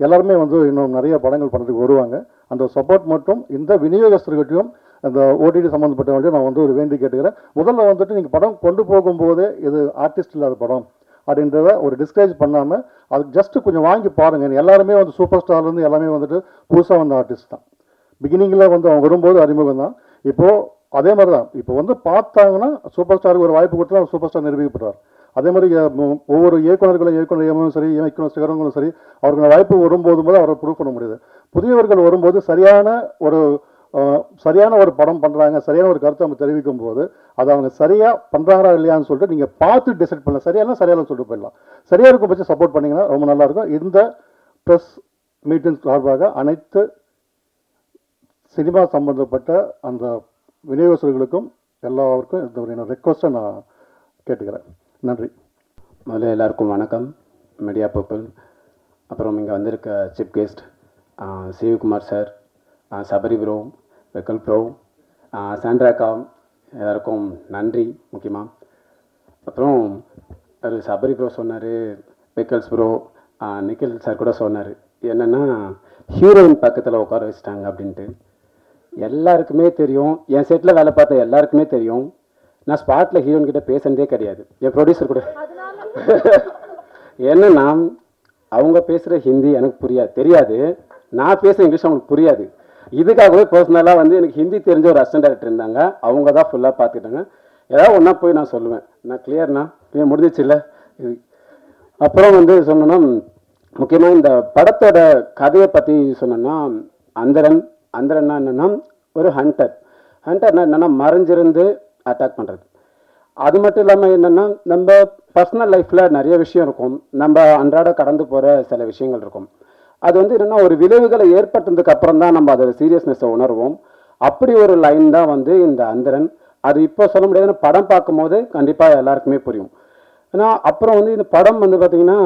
எல்லாருமே வந்து இன்னும் நிறைய படங்கள் பண்ணுறதுக்கு வருவாங்க. அந்த சப்போர்ட் மட்டும் இந்த விநியோகஸ்தர்கிட்டையும் அந்த ஓடிடி சம்மந்தப்பட்டவங்கள்ட்டையும் நான் வந்து ஒரு வேண்டி கேட்டுக்கிறேன். முதல்ல வந்துட்டு நீங்கள் படம் கொண்டு போகும்போதே இது ஆர்டிஸ்ட் இல்லாத படம் அப்படின்றத ஒரு டிஸ்கரேஜ் பண்ணாமல் அதுக்கு ஜஸ்ட்டு கொஞ்சம் வாங்கி பாருங்கள். எல்லாருமே வந்து சூப்பர் ஸ்டார்லேருந்து எல்லாமே வந்துட்டு புதுசாக வந்த ஆர்டிஸ்ட் தான். பிகினிங்கில் வந்து அவங்க வரும்போது அறிமுகம் தான். இப்போது அதே மாதிரி தான் இப்போ வந்து பார்த்தாங்கன்னா சூப்பர் ஸ்டாருக்கு ஒரு வாய்ப்பு கொடுத்தா சூப்பர் ஸ்டார் நிரூபிக்கப்படுறார். அதே மாதிரி ஒவ்வொரு இயக்குநர்களும் சரி இயக்குநர்களும் சரி அவருக்கு வாய்ப்பு வரும்போது அவரை ப்ரூவ் பண்ண முடியுது. புதியவர்கள் வரும்போது சரியான ஒரு படம் பண்ணுறாங்க, சரியான ஒரு கருத்தை அவங்க தெரிவிக்கும் போது அதை அவங்க சரியாக பண்ணுறாங்களா இல்லையான்னு சொல்லிட்டு நீங்கள் பார்த்து டிசைட் பண்ணலாம். சரியான சொல்லிட்டு போயிடலாம். சரியாக இருக்கும் பட்சம் சப்போர்ட் பண்ணிங்கன்னா ரொம்ப நல்லாயிருக்கும். இந்த ப்ரெஸ் மீட்டிங் சார்பாக அனைத்து சினிமா சம்பந்தப்பட்ட அந்த விநியோகஸ்தர்களுக்கும் எல்லாருக்கும் இந்த ஒரு ரெக்வஸ்ட்டை நான் கேட்டுக்கிறேன். நன்றி. முதல்ல எல்லாருக்கும் வணக்கம், மீடியா பீப்புள். அப்புறம் இங்கே வந்திருக்க chief guest Sivakumar sir, Sabari bro, வெக்கல் ப்ரோ, சாண்ட்ராக்கா, எல்லாருக்கும் நன்றி முக்கியமாக. அப்புறம் ஒரு சபரி ப்ரோ சொன்னார், வெக்கல்ஸ் ப்ரோ, நிக்கில் சார் கூட சொன்னார் என்னென்னா ஹீரோயின் பக்கத்தில் உட்கார வச்சுட்டாங்க அப்படின்ட்டு. எல்லாருக்குமே தெரியும், என் செட்டில் வேலை பார்த்த எல்லாருக்குமே தெரியும், நான் ஸ்பாட்டில் ஹீரோயின் கிட்ட பேசுனதே கிடையாது. என் ப்ரொடியூசர் கூட என்னன்னா அவங்க பேசுகிற ஹிந்தி எனக்கு தெரியாது, நான் பேசுகிற இங்கிலீஷ் அவங்களுக்கு புரியாது. இதுக்காகவே பர்சனலாக வந்து எனக்கு ஹிந்தி தெரிஞ்ச ஒரு அசிஸ்டன்ட் டைரக்டர் இருந்தாங்க, அவங்க தான் ஃபுல்லாக பார்த்துக்கிட்டாங்க. ஏதாவது ஒன்றா போய் நான் சொல்லுவேன், நான் கிளியர்னா முடிஞ்சிச்சு இல்லை. அப்புறம் வந்து சொன்னோன்னா முக்கியமாக இந்த படத்தோட கதையை பற்றி சொன்னோன்னா அந்தரன்னா என்னென்னா ஒரு ஹண்டர்னா என்னென்னா மறைஞ்சிருந்து அட்டாக் பண்ணுறது. அது மட்டும் இல்லாமல் என்னென்னா நம்ம பர்சனல் லைஃப்பில் நிறைய விஷயம் இருக்கும், நம்ம அன்றாட கடந்து போகிற சில விஷயங்கள் இருக்கும். அது வந்து என்னென்னா ஒரு விளைவுகளை ஏற்பட்டதுக்கு அப்புறம் தான் நம்ம அதோட சீரியஸ்னஸை உணர்வோம். அப்படி ஒரு லைன் தான் வந்து இந்த அந்தரன். அது இப்போ சொல்ல முடியாது, படம் பார்க்கும்போது கண்டிப்பாக எல்லாருக்குமே புரியும். ஏன்னா அப்புறம் வந்து இந்த படம் வந்து பார்த்திங்கன்னா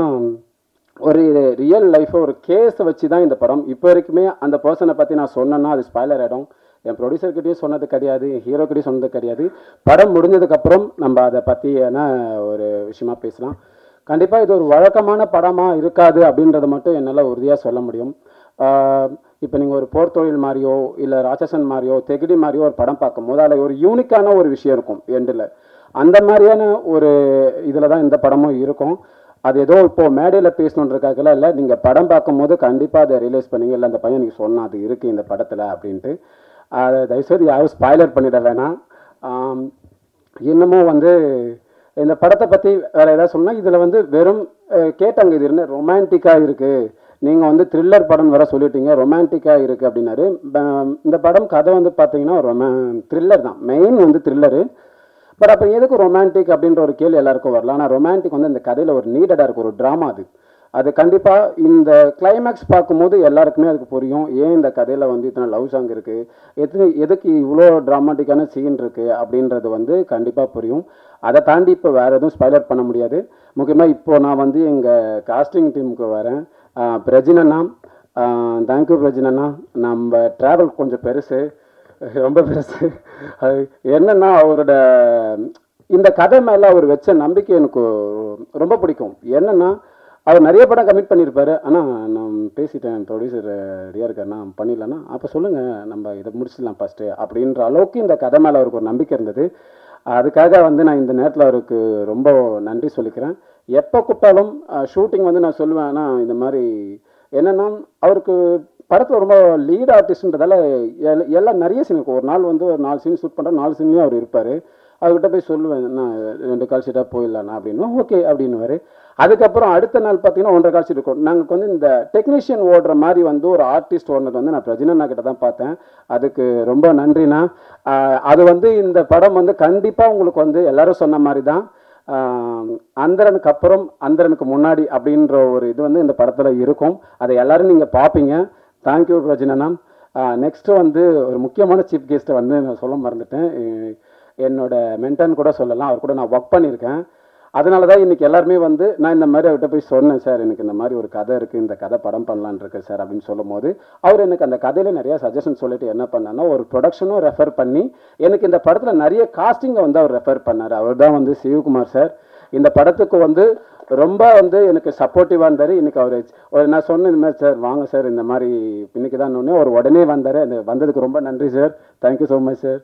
ஒரு ரியல் லைஃப்பை ஒரு கேஸை வச்சு தான் இந்த படம். இப்போ வரைக்குமே அந்த பர்சனை பற்றி நான் சொன்னேன்னா அது ஸ்பாய்லர் ஆகிடும். என் ப்ரொடியூசர்கிட்டையும் சொன்னது கிடையாது, ஹீரோக்கிட்டையும் சொன்னது கிடையாது. படம் முடிஞ்சதுக்கப்புறம் நம்ம அதை பற்றியான ஒரு விஷயமா பேசலாம். கண்டிப்பாக இது ஒரு வழக்கமான படமாக இருக்காது அப்படின்றத மட்டும் என்னால் உறுதியாக சொல்ல முடியும். இப்போ நீங்கள் ஒரு போர் தொழில் மாதிரியோ இல்லை ராட்சசன் மாதிரியோ தெகிடி மாதிரியோ ஒரு படம் பார்க்கும்போது அதில் ஒரு யூனிக்கான ஒரு விஷயம் இருக்கும் எண்டில். அந்த மாதிரியான ஒரு இதில் தான் இந்த படமும் இருக்கும். அது ஏதோ இப்போது மேடையில் பேசணுன்றதுக்காகலாம் இல்லை, நீங்கள் படம் பார்க்கும்போது கண்டிப்பாக அதை ரியலைஸ் பண்ணீங்க, இல்லை அந்த பையன் நீங்கள் சொன்னால் அது இருக்குது இந்த படத்தில் அப்படின்ட்டு. அதை தயவுசெய்து யாரும் ஸ்பாய்லர் பண்ணிட வேணாம். இன்னமும் வந்து இந்த படத்தை பற்றி வேறு ஏதாவது சொன்னால் இதில் வந்து வெறும் கேட்டாங்க, இது என்ன ரொமான்டிக்காக இருக்குது, நீங்கள் வந்து த்ரில்லர் படம் வர சொல்லிட்டீங்க, ரொமான்டிக்காக இருக்குது அப்படின்னாரு. இந்த படம் கதை வந்து பார்த்தீங்கன்னா த்ரில்லர் தான், மெயின் வந்து த்ரில்லரு. பட் அப்போ எதுக்கு ரொமான்டிக் அப்படின்ற ஒரு கேள்வி எல்லாருக்கும் வரலாம். ஆனால் ரொமான்டிக் வந்து இந்த கதையில் ஒரு நீடடாக இருக்குது, ஒரு ட்ராமா. அது கண்டிப்பாக இந்த கிளைமேக்ஸ் பார்க்கும்போது எல்லாருக்குமே அதுக்கு புரியும், ஏன் இந்த கதையில் வந்து இத்தனை லவ் சாங் இருக்குது, எதுக்கு இவ்வளோ ட்ராமாட்டிக்கான சீன் இருக்குது அப்படின்றது வந்து கண்டிப்பாக புரியும். அதை தாண்டி இப்போ வேறு எதுவும் ஸ்பாய்லர் பண்ண முடியாது. முக்கியமாக இப்போ நான் வந்து எங்கள் காஸ்டிங் டீமுக்கு வரேன். பிரஜினண்ணா, தேங்க்யூ பிரஜினண்ணா. நம்ம ட்ராவல் கொஞ்சம் பெருசு, ரொம்ப பெருசு. அது என்னென்னா அவரோட இந்த கதை மேலே அவர் வச்ச நம்பிக்கை எனக்கு ரொம்ப பிடிக்கும். என்னென்னா அவர் நிறைய படம் கமிட் பண்ணியிருப்பாரு. ஆனால் நான் பேசிட்டேன், ப்ரொடியூசர் ரெடியாக இருக்காருண்ணா பண்ணிடலான்னா, அப்போ சொல்லுங்கள் நம்ம இதை முடிச்சிடலாம் ஃபஸ்ட்டு அப்படின்ற அளவுக்கு இந்த கதை மேலே அவருக்கு ஒரு நம்பிக்கை இருந்தது. அதுக்காக வந்து நான் இந்த நேரத்தில் அவருக்கு ரொம்ப நன்றி சொல்லிக்கிறேன். எப்போ கூப்பிட்டாலும் ஷூட்டிங் வந்து நான் சொல்லுவேன். ஆனால் இந்த மாதிரி என்னென்னா அவருக்கு படத்தில் ரொம்ப லீட் ஆர்டிஸ்ட்ன்றதால எல்லாம் நிறைய சீன் இருக்கும். ஒரு நாள் வந்து ஒரு 4 சீன் ஷூட் பண்ணுறேன், 4 சீன்லேயும் அவர் இருப்பார். அவர்கிட்ட போய் சொல்லுவேன், நான் 2 கால் ஷீட்டாக போயிடலாண்ணா அப்படின்னா ஓகே அப்படின்னுவார். அதுக்கப்புறம் அடுத்த நாள் பார்த்தீங்கன்னா 1.5 கால் ஷீட் இருக்கும். நாங்கள் வந்து இந்த டெக்னீஷியன் ஓடுற மாதிரி வந்து ஒரு ஆர்டிஸ்ட் ஓடுனது வந்து நான் பிரஜினண்ணா கிட்ட தான் பார்த்தேன். அதுக்கு ரொம்ப நன்றிண்ணா. அது வந்து இந்த படம் வந்து கண்டிப்பாக உங்களுக்கு வந்து எல்லாரும் சொன்ன மாதிரி தான் அந்தரனுக்கு அப்புறம் அந்தரனுக்கு முன்னாடி அப்படின்ற ஒரு இது வந்து இந்த படத்தில் இருக்கும். அதை எல்லாரும் நீங்கள் பார்ப்பீங்க. தேங்க்யூ பிரஜினண்ணா. நெக்ஸ்ட்டு வந்து ஒரு முக்கியமான சீஃப் கெஸ்ட்டை வந்து நான் சொல்ல மறந்துட்டேன். என்னோட மென்டன் கூட சொல்லலாம், அவர் கூட நான் ஒர்க் பண்ணியிருக்கேன். அதனால தான் இன்றைக்கி எல்லாருமே வந்து நான் இந்த மாதிரி அவர்கிட்ட போய் சொன்னேன், சார் எனக்கு இந்த மாதிரி ஒரு கதை இருக்குது, இந்த கதை படம் பண்ணலான் இருக்கு சார் அப்படின்னு சொல்லும் போது அவர் எனக்கு அந்த கதையில் நிறையா சஜஷன் சொல்லிட்டு என்ன பண்ணார்னா ஒரு ப்ரொடக்ஷனும் ரெஃபர் பண்ணி எனக்கு இந்த படத்தில் நிறைய காஸ்டிங்கை வந்து அவர் ரெஃபர் பண்ணார். அவர் தான் வந்து சிவகுமார் சார். இந்த படத்துக்கு வந்து ரொம்ப வந்து எனக்கு சப்போர்ட்டிவாக இருந்தார். இன்றைக்கி அவர் நான் சொன்னேன் இந்த மாதிரி சார் வாங்க சார் இந்த மாதிரி இன்றைக்கி தான் ஒரு உடனே வந்தார். அந்த வந்ததுக்கு ரொம்ப நன்றி sir. Thank you so much sir.